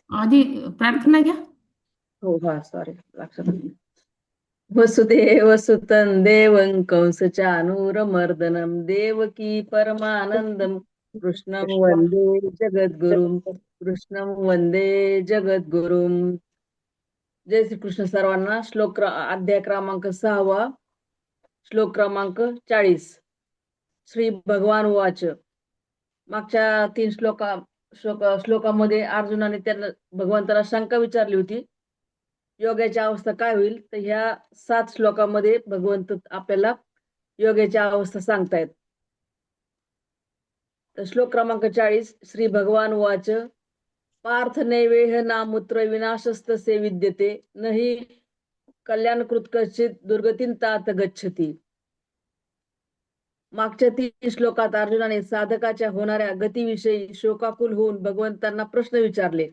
आधी प्रार्थना घ्या. हो हा सॉरी लक्षात आलं. वसुदेव सुतं देवं कंसचानूरमर्दनं देवकी परमानंदं कृष्णं वंदे जगद्गुरुं. कृष्णं वंदे जगद्गुरुं. जय श्री कृष्ण सर्वांना. अध्याय क्रमांक 6. श्लोक क्रमांक 40. श्री भगवान वाच. मागच्या 3 श्लोकामध्ये अर्जुनाने त्यांना भगवंताला शंका विचारली होती, योगाची अवस्था काय होईल. तर ह्या 7 श्लोकामध्ये भगवंत आपल्याला योगाची अवस्था सांगतायत. तर श्लोक क्रमांक 40. श्री भगवान वाच. पार्थ नैवेह नामुत्र विनाशस्तसे विद्यते न हि कल्याणकृत कश्चित दुर्गतीं तात गच्छति. मागच्या 3 श्लोकात अर्जुनाने साधकाच्या होणाऱ्या गतीविषयी शोकाकुल होऊन भगवंतांना प्रश्न विचारले.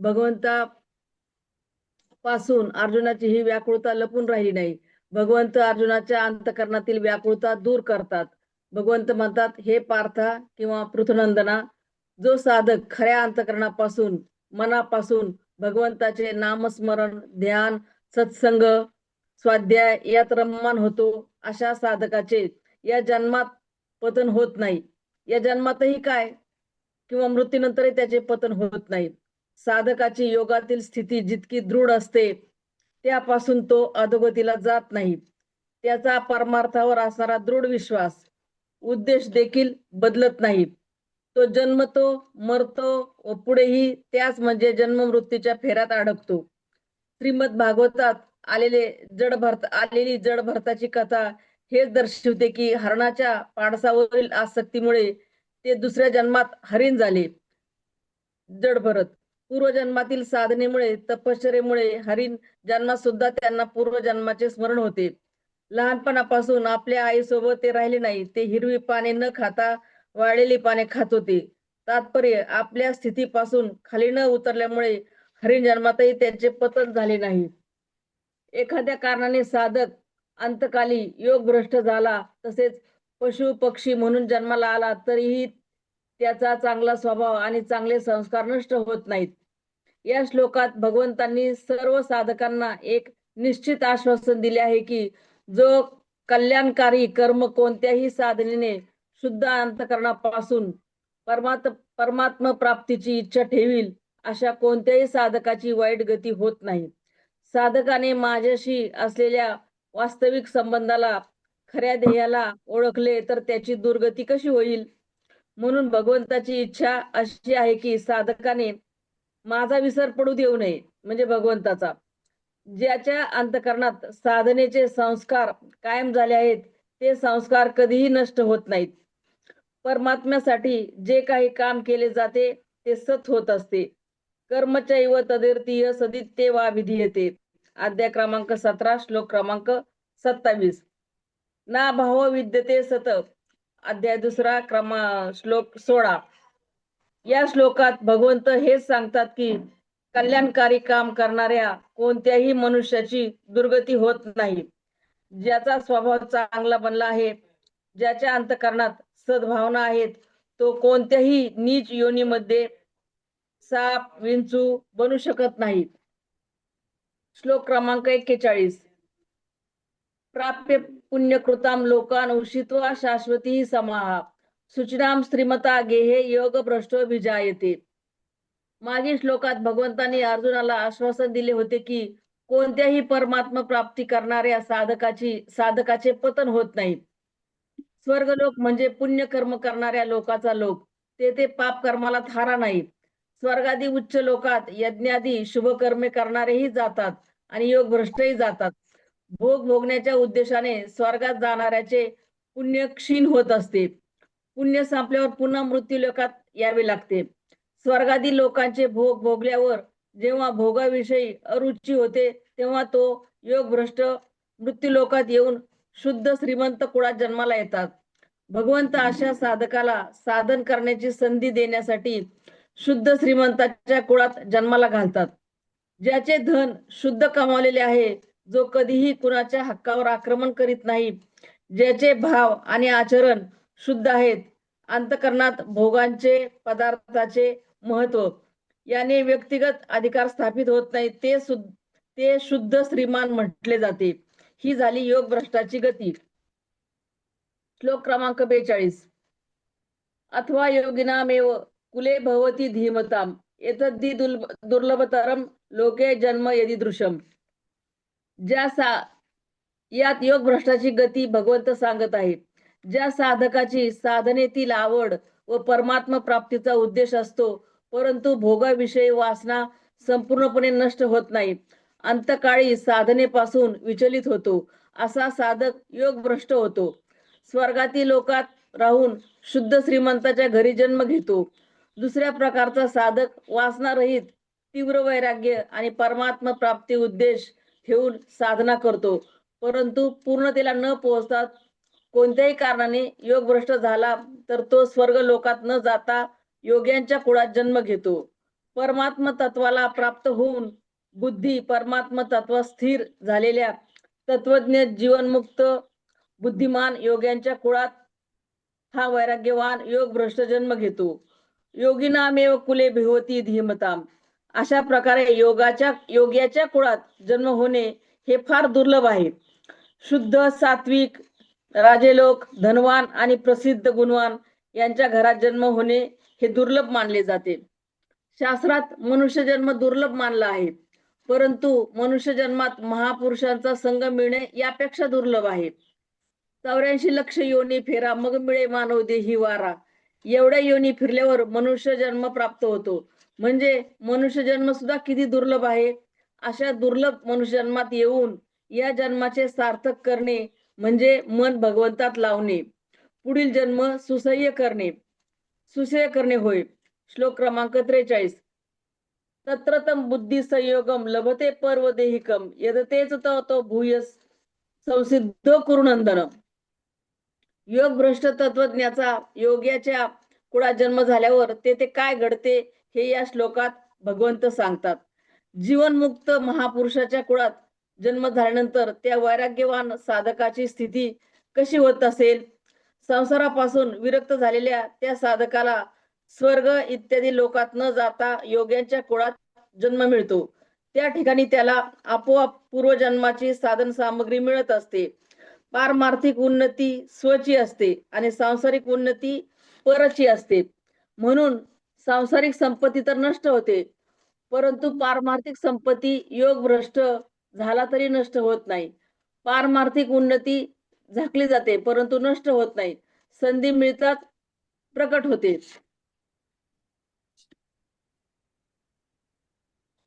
भगवंता पासून अर्जुनाची ही व्याकुळता लपून राहिली नाही. भगवंत अर्जुनाच्या अंतकरणातील व्याकुळता दूर करतात. भगवंत म्हणतात, हे पार्था किंवा पृथ्वनंदना, जो साधक खऱ्या अंतकरणापासून मनापासून भगवंताचे नामस्मरण, ध्यान, सत्संग, स्वाध्याय यात रममान होतो, अशा साधकाचे या जन्मात पतन होत नाही. या जन्मातही काय किंवा मृत्यूनंतरही त्याचे पतन होत नाही. साधकाची योगातील स्थिती जितकी दृढ असते त्यापासून तो अधोगतीला जात नाही. त्याचा परमार्थावर असणारा दृढ विश्वास, उद्देश देखील बदलत नाही. तो जन्मतो, मरतो व पुढेही त्याच म्हणजे जन्म मृत्यूच्या फेऱ्यात अडकतो. श्रीमद भागवतात आलेली जड भरताची कथा हेच दर्शवते की हरणाच्या पाडसावरील आसक्तीमुळे ते दुसऱ्या जन्मात हरिण झाले. जड भरत पूर्वजन्मातील साधनेमुळे, तपश्चर्येमुळे हरिण जन्मात सुद्धा त्यांना पूर्वजन्माचे स्मरण होते. लहानपणापासून आपल्या आईसोबत ते राहिले नाही. ते हिरवी पाने न खाता वाळलेली पाने खात होते. तात्पर्य, आपल्या स्थितीपासून खाली न उतरल्यामुळे हरिण जन्मातही त्यांचे पतन झाले नाही. एखाद्या कारणाने साधक अंतकाली योग भ्रष्ट झाला, तसेच पशु पक्षी म्हणून जन्माला आला, तरीही त्याचा चांगला स्वभाव आणि चांगले संस्कार नष्ट होत नाहीत. या श्लोकात भगवंतांनी सर्व साधकांना एक निश्चित आश्वासन दिले आहे की जो कल्याणकारी कर्म कोणत्याही साधनेने शुद्ध अंतकरणापासून परमात्म प्राप्तीची इच्छा ठेवील, अशा कोणत्याही साधकाची वाईट गती होत नाही. साधकाने माझ्याशी असलेल्या वास्तविक संबंधाला, खऱ्या ध्येयाला ओळखले तर त्याची दुर्गती कशी होईल. म्हणून भगवंताची इच्छा अशी आहे की साधकाने माझा विसर पडू देऊ नये, म्हणजे भगवंताचा. ज्याच्या अंतकरणात साधनेचे संस्कार कायम झाले आहेत ते संस्कार कधीही नष्ट होत नाहीत. परमात्म्यासाठी जे काही काम केले जाते ते सत होत असते. कर्मचैव तदिर्तीय सदित्ये वा विधीयते. अध्याय क्रमांक 17 श्लोक क्रमांक 27. ना भाव विद्यते सत. अध्याय 2 श्लोक 16. या श्लोकात भगवंत हेच सांगतात की कल्याणकारी काम करणाऱ्या कोणत्याही मनुष्याची दुर्गती होत नाही. ज्याचा स्वभाव चांगला बनला आहे, ज्याच्या अंतकरणात सद्भावना आहेत, तो कोणत्याही नीच योनीमध्ये साप विंचू बनू शकत नाही. श्लोक क्रमांक 41. प्राप्य पुण्यकृताम लोकान उषित्वा शाश्वती समाहा सुचिनाम श्रीमता गेहे योग भ्रष्टो भिजायते. मागील श्लोकात भगवंतांनी अर्जुनाला आश्वासन दिले होते की कोणत्याही परमात्मा प्राप्ती करणाऱ्या साधकाचे पतन होत नाही. स्वर्गलोक म्हणजे पुण्य कर्म करणाऱ्या लोकाचा लोक. तेथे पाप कर्माला थारा नाही. स्वर्गादी उच्च लोकात यज्ञादी शुभ कर्मे करणारेही जातात आणि योग भ्रष्टही जातात. भोग भोगण्याच्या उद्देशाने स्वर्गात जाणाऱ्याचे पुण्य क्षीण होत असते. पुण्य संपल्यावर पुन्हा मृत्यू लोकात यावे लागते. स्वर्गादी लोकांचे भोग भोगल्यावर जेव्हा भोगाविषयी अरुची होते तेव्हा तो योग भ्रष्ट मृत्यू लोकात येऊन शुद्ध श्रीमंत कुळात जन्माला येतात. भगवंत अशा साधकाला साधन करण्याची संधी देण्यासाठी शुद्ध श्रीमंताच्या कुळात जन्माला घालतात. ज्याचे धन शुद्ध कमावलेले आहे, जो कधीही कुणाच्या हक्कावर आक्रमण करीत नाही, ज्याचे भाव आणि आचरण शुद्ध आहेत, अंतकरणात भोगांचे पदार्थाचे महत्व याने व्यक्तिगत अधिकार स्थापित होत नाही, ते शुद्ध श्रीमान म्हटले जाते. ही झाली योग भ्रष्टाची गती. श्लोक क्रमांक 42. अथवा योगिनामेव कुले भवती धीमताम एतद्दी दुर्लभतरम लोके जन्म यदि दृशम. यात योग भ्रष्टाची गती भगवंत सांगत आहे. ज्या साधकाची साधनेतील आवड व परमात्मा प्राप्तीचा उद्देश असतो, परंतु भोगाविषयी वासना संपूर्णपणे नष्ट होत नाही, अंतकाळी साधनेपासून विचलित होतो, असा साधक योग भ्रष्ट होतो. स्वर्गातील लोकात राहून शुद्ध श्रीमंताच्या घरी जन्म घेतो. दुसऱ्या प्रकारचा साधक वासनारहित तीव्र वैराग्य आणि परमात्मा प्राप्ती उद्देश ठेवून साधना करतो, परंतु पूर्णतेला न पोहोचतात कोणत्याही कारणाने योग भ्रष्ट झाला तर तो स्वर्ग लोकात न जाता योग्यांच्या कुळात जन्म घेतो. परमात्मा तत्वाला प्राप्त होऊन बुद्धी परमात्मा तत्वात स्थिर झालेल्या तत्वज्ञ जीवनमुक्त बुद्धिमान योग्यांच्या कुळात हा वैराग्यवान योग भ्रष्ट जन्म घेतो. योगिनामेव कुले भिवती धीमताम. अशा प्रकारे योग्याच्या कुळात जन्म होणे हे फार दुर्लभ आहे. शुद्ध सात्विक राजेलोक धनवान आणि प्रसिद्ध गुणवान यांच्या घरात जन्म होणे हे दुर्लभ मानले जाते. शास्त्रात मनुष्य जन्म दुर्लभ मानला आहे, परंतु मनुष्य जन्मात महापुरुषांचा संग मिळणे यापेक्षा दुर्लभ आहे. 84 लक्ष योनी फेरा मग मिळे मानव देही वारा. एवढ्या योनी फिरल्यावर मनुष्य जन्म प्राप्त होतो. म्हणजे मनुष्य जन्म सुद्धा किती दुर्लभ आहे. अशा दुर्लभ मनुष्य जन्मात येऊन या जन्माचे सार्थक करणे म्हणजे मन भगवंतात लावणे, पुढील जन्म सुसह्य करणे होय. श्लोक क्रमांक 43. तत्रतम बुद्धी संयोगम लभते पर्व देहिकम यदतेच तो भूयस संसिद्ध कुरुनंदन. योग भ्रष्ट तत्वज्ञाचा योग्याच्या कुळात जन्म झाल्यावर तेथे काय घडते हे या श्लोकात भगवंत सांगतात. जीवनमुक्त महापुरुषाच्या कुळात जन्म झाल्यानंतर त्या वैराग्यवान साधकाची स्थिती कशी होत असेल. संसारापासून विरक्त झालेल्या त्या साधकाला स्वर्ग इत्यादी लोकात न जाता योग्यांच्या कुळात जन्म मिळतो. त्या ठिकाणी त्याला आपोआप पूर्वजन्माची साधन सामग्री मिळत असते. पारमार्थिक उन्नती स्वची असते आणि सांसारिक उन्नती परची असते. म्हणून सांसारिक संपत्ती तर नष्ट होते, परंतु पारमार्थिक संपत्ती योग भ्रष्ट झाला तरी नष्ट होत नाही. पारमार्थिक उन्नती झाकली जाते परंतु नष्ट होत नाही. संधी मिळतात प्रकट होते.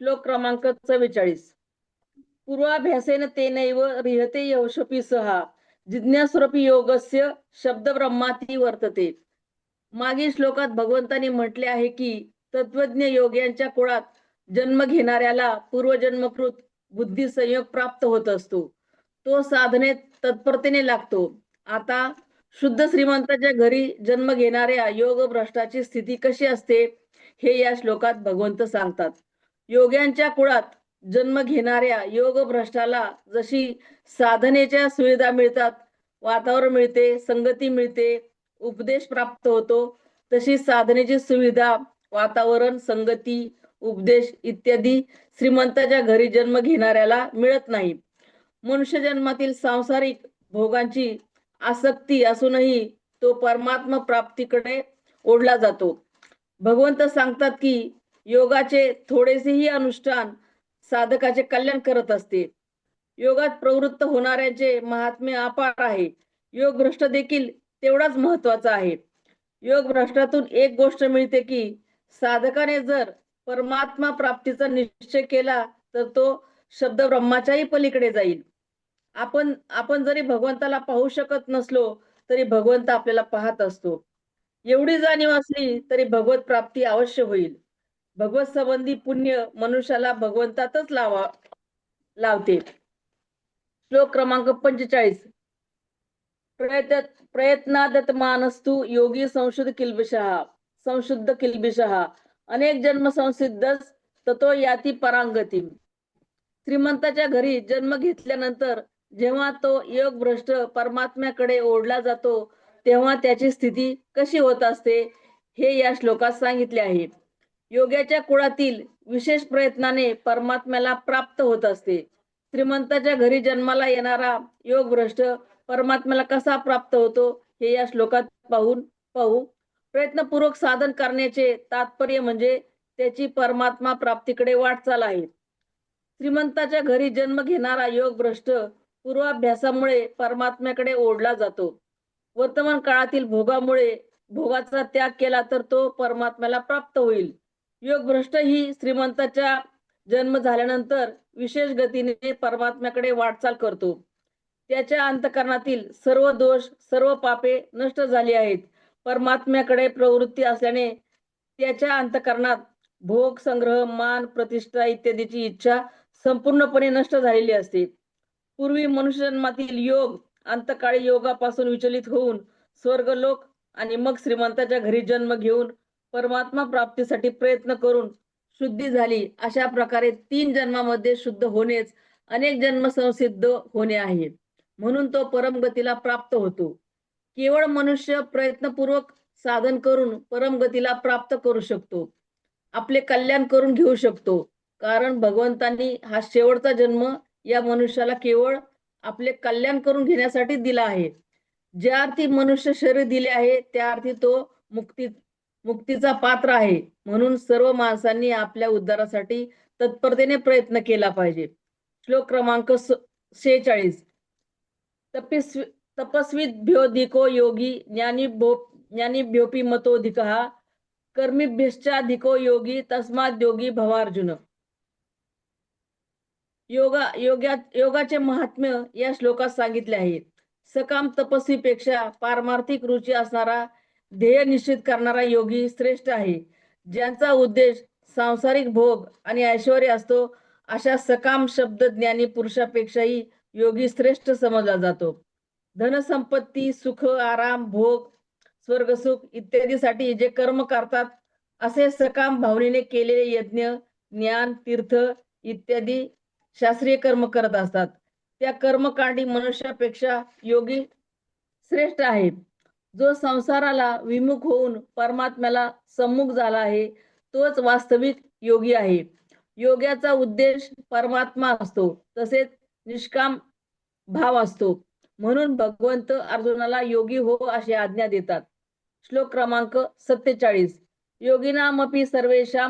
श्लोक क्रमांक 44. पूर्वाभ्यासेन तेनैव रिहते यौषपी सहा जिज्ञास्वरूपी योगस्य शब्द ब्रह्माती वर्तते. मागील श्लोकात भगवंतांनी म्हटले आहे की तत्वज्ञ योग्यांच्या कुळात जन्म घेणाऱ्याला पूर्वजन्मकृत बुद्धी संयोग प्राप्त होत असतो. तो साधनेत तत्परतेने लागतो. आता शुद्ध श्रीमंताच्या घरी जन्म घेणाऱ्या योग भ्रष्टाची स्थिती कशी असते हे या श्लोकात भगवंत सांगतात. योग्यांच्या कुळात जन्म घेणाऱ्या योग भ्रष्टाला जशी साधनेच्या सुविधा मिळतात, वातावरण मिळते, संगती मिळते, उपदेश प्राप्त होतो, तशी साधनेची सुविधा, वातावरण, संगती, उपदेश इत्यादी श्रीमंताच्या घरी जन्म घेणाऱ्याला मिळत नाही. मनुष्य जन्मातील सांसारिक भोगांची आसक्ती असूनही तो परमात्मा प्राप्तीकडे ओढला जातो. भगवंत सांगतात की योगाचे थोडेसेही अनुष्ठान साधकाचे कल्याण करत असते. योगात प्रवृत्त होणाऱ्यांचे महात्म्य अपार आहे. योग भ्रष्ट देखील तेवढाच महत्वाचा आहे. योग भ्रष्टातून एक गोष्ट मिळते की साधकाने जर परमात्मा प्राप्तीचा निश्चय केला तर तो शब्द ब्रह्माच्याही पलीकडे जाईल. आपण जरी भगवंताला पाहू शकत नसलो तरी भगवंत आपल्याला पाहत असतो. एवढी जाणीव असली तरी भगवत प्राप्ती अवश्य होईल. भगवत संबंधी पुण्य मनुष्याला भगवंतातच लावते. श्लोक क्रमांक 45. प्रयत्नादत मानस्तु योगी संशुद्ध किल्बिषः अनेक जन्म संसिद्धस ततो याती परांगती. श्रीमंताच्या घरी जन्म घेतल्यानंतर जेव्हा तो योग भ्रष्ट परमात्म्याकडे ओढला जातो तेव्हा त्याची स्थिती कशी होत असते हे या श्लोकात सांगितले आहे. योग्याच्या कुळातील विशेष प्रयत्नाने परमात्म्याला प्राप्त होत असते. श्रीमंताच्या घरी जन्माला येणारा योग भ्रष्ट परमात्म्याला कसा प्राप्त होतो हे या श्लोकात पाहू. प्रयत्नपूर्वक साधन करण्याचे तात्पर्य म्हणजे त्याची परमात्मा प्राप्तीकडे वाटचाल आहे. श्रीमंताच्या घरी जन्म घेणारा योग भ्रष्ट पूर्वाभ्यासामुळे परमात्म्याकडे ओढला जातो. वर्तमान काळातील भोगाचा त्याग केला तर तो परमात्म्याला प्राप्त होईल. योग भ्रष्ट ही श्रीमंताच्या जन्म झाल्यानंतर विशेष गतीने परमात्म्याकडे वाटचाल करतो. त्याच्या अंतःकरणातील सर्व दोष, सर्व पापे नष्ट झाली आहेत. परमात्म्याकडे प्रवृत्ती असल्याने त्याच्या अंतःकरणात भोग, संग्रह, मान, प्रतिष्ठा इत्यादीची इच्छा संपूर्णपणे नष्ट झालेली असते. पूर्वी मनुष्य जन्मातील योग अंतकाळी योगापासून विचलित होऊन स्वर्गलोक आणि मग श्रीमंताच्या घरी जन्म घेऊन परमात्मा प्राप्तीसाठी प्रयत्न करून शुद्धी झाली. अशा प्रकारे 3 जन्मामध्ये शुद्ध होणेच अनेक जन्म संसिद्ध होणे आहे. म्हणून तो परमगतीला प्राप्त होतो. केवळ मनुष्य प्रयत्नपूर्वक साधन करून परमगतीला प्राप्त करू शकतो, आपले कल्याण करून घेऊ शकतो. कारण भगवंतांनी हा शेवटचा जन्म या मनुष्याला केवळ आपले कल्याण करून घेण्यासाठी दिला आहे. ज्या अर्थी मनुष्य शरीर दिले आहे त्या अर्थी तो मुक्तीचा पात्र आहे. म्हणून सर्व माणसांनी आपल्या उद्धारासाठी तत्परतेने प्रयत्न केला पाहिजे. श्लोक क्रमांक 46. तपस्वीभ्योऽधिको योगी ज्ञानीभ्योऽपि मतोऽधिकः कर्मिभ्यश्चाधिको योगी तस्माद् योगी भवार्जुन. योगाचे महात्म्य या श्लोकात सांगितले आहे. सकाम तपस्वीपेक्षा पारमार्थिक रुची असणारा, ध्येय निश्चित करणारा योगी श्रेष्ठ आहे. ज्यांचा उद्देश सांसारिक भोग आणि ऐश्वर्य असतो अशा सकाम शब्द ज्ञानी पुरुषापेक्षाही योगी श्रेष्ठ समजला जातो. धनसंपत्ती, सुख, आराम, भोग, स्वर्गसुख इत्यादीसाठी जे कर्म करतात असे सकाम भावनेने केलेले यज्ञ, ज्ञान, तीर्थ इत्यादी शास्त्रीय कर्म करत असतात. त्या कर्मकांडी मनुष्यापेक्षा योगी श्रेष्ठ आहे. जो संसाराला विमुख होऊन परमात्म्याला सम्मुख झाला आहे तोच वास्तविक योगी आहे. योग्याचा उद्देश परमात्मा असतो, तसेच निष्काम भाव असतो. म्हणून भगवंत अर्जुनाला योगी हो अशी आज्ञा देतात. श्लोक क्रमांक 47. योगिनामपि सर्वेषां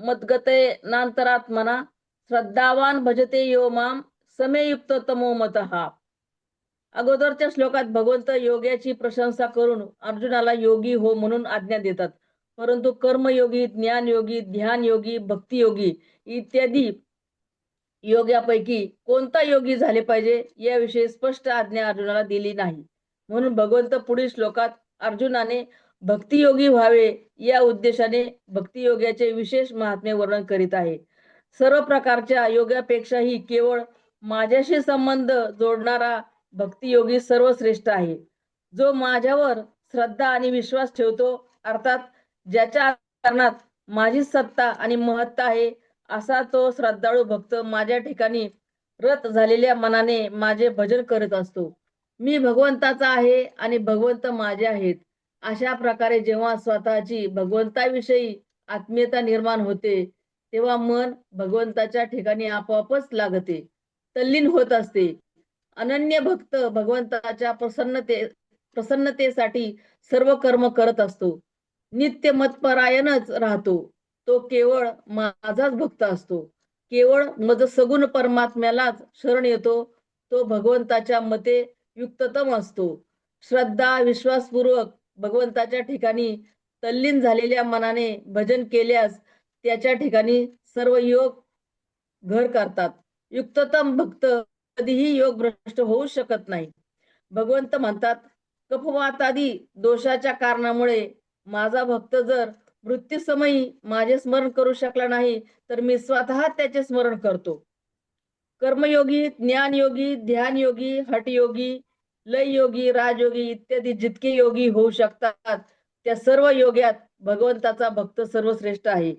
मद्गतेनान्तरात्मना श्रद्धावान भजते यो माम समेयुक्त तमो मतः. अगोदरच्या श्लोकात भगवंत योग्याची प्रशंसा करून अर्जुनाला योगी हो म्हणून आज्ञा देतात. परंतु कर्मयोगी, ज्ञानयोगी, ध्यानयोगी, भक्तियोगी इत्यादी योग्यापैकी कोणता योगी झाले पाहिजे याविषयी स्पष्ट आज्ञा अर्जुनाला दिली नाही. म्हणून भगवंत पुढील श्लोकात अर्जुनाने भक्तियोगी व्हावे या उद्देशाने भक्तियोगाचे विशेष महात्म्य वर्णन करीत आहे. सर्व प्रकारच्या योगापेक्षाही केवळ माझ्याशी संबंध जोडणारा भक्तियोगी सर्वश्रेष्ठ आहे. जो माझ्यावर श्रद्धा आणि विश्वास ठेवतो, अर्थात ज्याच्या कारणात माझी सत्ता आणि महत्ता आहे, असा तो श्रद्धाळू भक्त माझ्या ठिकाणी रत झालेल्या मनाने माझे भजन करत असतो. मी भगवंताचा आहे आणि भगवंत माझे आहेत. अशा प्रकारे जेव्हा स्वतःची भगवंताविषयी आत्मीयता निर्माण होते तेव्हा मन भगवंताच्या ठिकाणी आपोआपच लागते, तल्लीन होत असते. अनन्य भक्त भगवंताच्या प्रसन्नतेसाठी सर्व कर्म करत असतो. नित्य मतपरायणच राहतो. तो केवळ माझाच भक्त असतो. केवळ मज सगुण परमात्म्यालाच शरण येतो. तो भगवंताच्या मते युक्ततम असतो. श्रद्धा विश्वासपूर्वक भगवंताच्या ठिकाणी तल्लीन झालेल्या मनाने भजन केल्यास त्याच्या ठिकाणी सर्व योग घर करतात. युक्ततम भक्त कधीही योग भ्रष्ट होऊ शकत नाही. भगवंत म्हणतात, कफवातादी दोषाच्या कारणामुळे माझा भक्त जर मृत्यूसमयी माझे स्मरण करू शकला नाही तर मी स्वतः त्याचे स्मरण करतो. कर्मयोगी, ज्ञानयोगी, ध्यानयोगी, हठयोगी, लययोगी, राजयोगी इत्यादी जितके योगी होऊ शकतात त्या सर्व योग्यात भगवंताचा भक्त सर्वश्रेष्ठ आहे.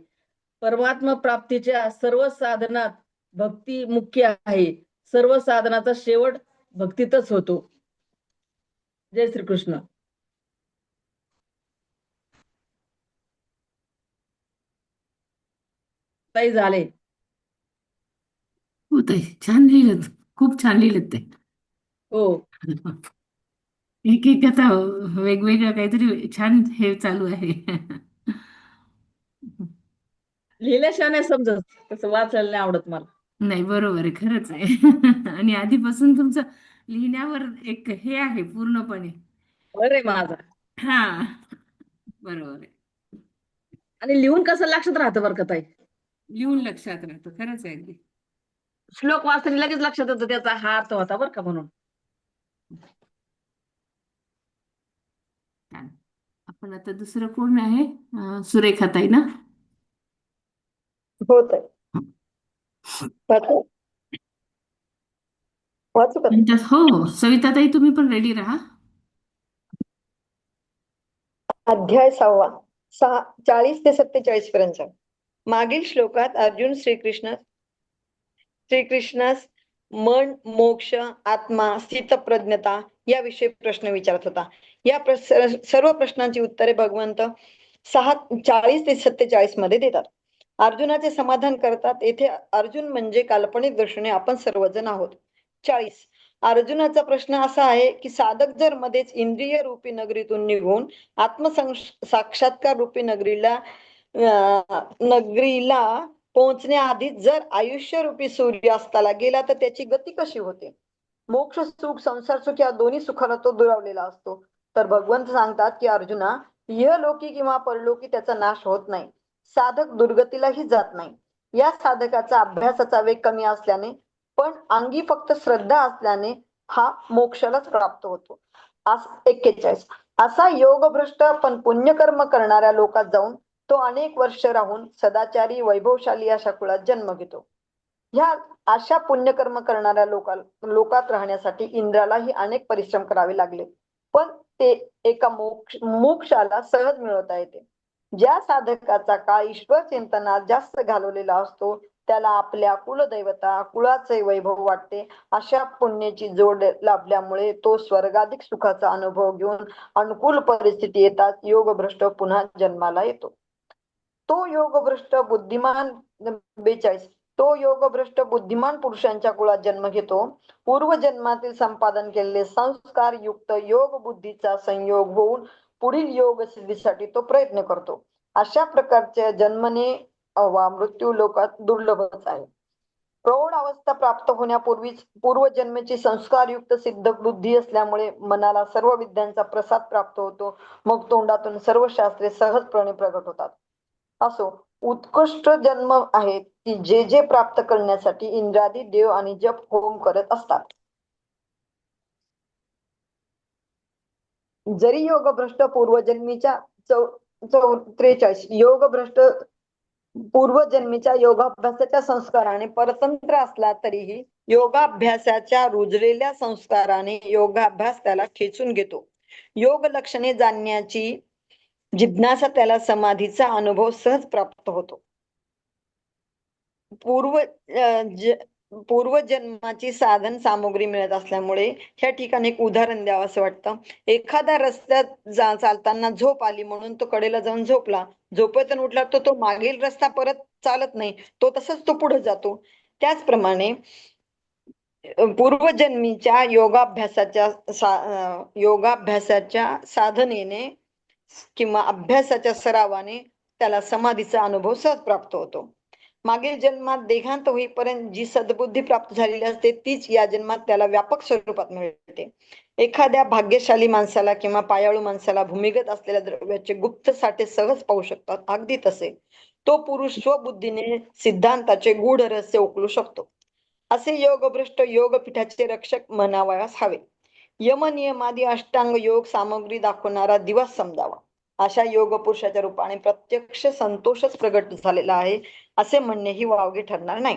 परमात्मा प्राप्तीच्या सर्व साधनात भक्ती मुख्य आहे. सर्व साधनाचा शेवट भक्तीतच होतो. जय श्रीकृष्ण. ताई झाले. होत आहे. छान लिहिलं, खूप छान लिहिलं ते. हो. एक एक आता वेगवेगळं काहीतरी छान हे चालू आहे. लिहिल्याशिवाय नाही समजत, तसं वाचायला नाही आवडत मला. नाही, बरोबर आहे, खरंच आहे. आणि आधीपासून तुमचं लिहिण्यावर एक हे आहे पूर्णपणे. अरे माझा. हा, बरोबर आहे. आणि लिहून कसं लक्षात राहतं बरं का ताई. लिहून लक्षात राहतं, खरंच आहे अगदी. श्लोक वाचताना लगेच लक्षात येतं त्याचा हा अर्थ होता बरं का म्हणून. छान. आपण आता दुसरं कोण आहे? सुरेखाताई ना? होत आहे. वाचू वाचू का ते? हो हो, सविताताई तुम्ही पण रेडी राहा. अध्याय 6 40 ते 47 पर्यंत. मागील श्लोकात अर्जुन श्रीकृष्णास मन, मोक्ष, आत्मा, स्थितप्रज्ञता याविषयी प्रश्न विचारत होता. या सर्व प्रश्नांची उत्तरे भगवंत 40 ते 47 मध्ये देतात. अर्जुनाचे समाधान करतात. येथे अर्जुन म्हणजे काल्पनिक दृष्टीने आपण सर्वजण आहोत. 40. अर्जुनाचा प्रश्न असा आहे की साधक जर मध्येच इंद्रिय रूपी नगरीतून निघून साक्षात्कार रूपी नगरीला पोहोचण्याआधी जर आयुष्य रूपी सूर्यास्ताला गेला तर त्याची गती कशी होते? मोक्ष सुख, संसार सुख या दोन्ही सुखाला तो दुरावलेला असतो. तर भगवंत सांगतात की अर्जुना, इहलोकी किंवा परलोकी त्याचा नाश होत नाही. साधक दुर्गतीलाही जात नाही. या साधकाचा अभ्यासाचा वेग कमी असल्याने पण अंगी फक्त श्रद्धा असल्याने हा मोक्षालाच प्राप्त होतो. 41. असा योगभ्रष्ट पण पुण्यकर्म करणाऱ्या लोकात जाऊन तो अनेक वर्ष राहून सदाचारी वैभवशाली अशा कुळात जन्म घेतो. ह्या अशा पुण्यकर्म करणाऱ्या लोकात राहण्यासाठी इंद्रालाही अनेक परिश्रम करावे लागले, पण ते एका मोक्षाला सहज मिळवता येते. ज्या साधकाचा काळ ईश्वर चिंतनात जास्त घालवलेला असतो त्याला आपल्या कुलदैवता कुळाचे वैभव वाटते. अशा पुण्याची जोड लाभल्यामुळे तो स्वर्गाधिक सुखाचा अनुभव घेऊन अनुकूल परिस्थिती येतात योगभ्रष्ट पुन्हा जन्माला येतो. तो योगभ्रष्ट बुद्धिमान 42. तो योगभ्रष्ट बुद्धिमान पुरुषांच्या कुळात जन्म घेतो. पूर्वजन्मातील संपादन केलेले संस्कार युक्त योग बुद्धीचा संयोग होऊन पुढील योग सिद्धीसाठी तो प्रयत्न करतो. अशा प्रकारच्या जन्मने वा मृत्यू लोकात दुर्लभच आहे. प्रौढ अवस्था प्राप्त होण्यापूर्वीच पूर्वजन्मेची संस्कारयुक्त सिद्ध बुद्धी असल्यामुळे मनाला सर्व विद्यांचा प्रसाद प्राप्त होतो. मग तोंडातून सर्व शास्त्रे सहजपणे प्रगट होतात. असो, उत्कृष्ट जन्म आहेत की जे जे प्राप्त करण्यासाठी इंद्रादी देव आणि जप होम करत असतात. जरी योगभ्रष्ट पूर्वजन्मीच्या 43. योगभ्रष्ट पूर्वजन्मीच्या योगाभ्यासाच्या संस्काराने परतंत्र असला तरीही योगाभ्यासाच्या रुजलेल्या संस्काराने योगाभ्यास त्याला खेचून घेतो. योग लक्षणे जाणण्याची जिज्ञासा त्याला समाधीचा अनुभव सहज प्राप्त होतो. पूर्वजन्माची साधन सामुग्री मिळत असल्यामुळे ह्या ठिकाणी एक उदाहरण द्यावं असं वाटतं. एखाद्या रस्त्यात चालताना झोप आली म्हणून तो कडेला जाऊन झोपला. झोपेतून उठला तर तो मागील रस्ता परत चालत नाही, तो तसंच तो पुढे जातो. त्याचप्रमाणे पूर्वजन्मीच्या योगाभ्यासाच्या साधनेने किंवा अभ्यासाच्या सरावाने त्याला समाधीचा अनुभव सहज प्राप्त होतो. मागील जन्मात देहांत होईपर्यंत जी सद्बुद्धी प्राप्त झालेली असते तीच या जन्मात त्याला व्यापक स्वरूपात मिळते. एखाद्या भाग्यशाली माणसाला किंवा पायाळू माणसाला भूमिगत असलेल्या द्रव्याचे गुप्त साठे सहज पाहू शकतात. अगदी तसे तो पुरुष स्वबुद्धीने सिद्धांताचे गूढ रहस्य उकलू शकतो. असे योगभ्रष्ट योगपीठाचे रक्षक म्हणावयास हवे. यमनियमादी अष्टांग योग सामग्री दाखवणारा दिवस समजावा. अशा योग पुरुषाच्या रूपाने प्रत्यक्ष संतोषच प्रगट झालेला आहे असे म्हणणेही वावगे ठरणार नाही.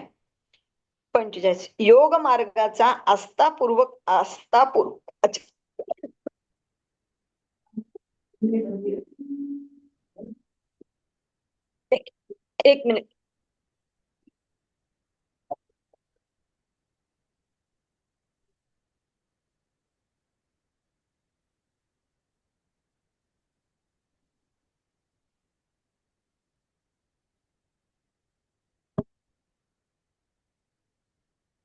45. योग मार्गाचा अच्छा. एक मिनिट.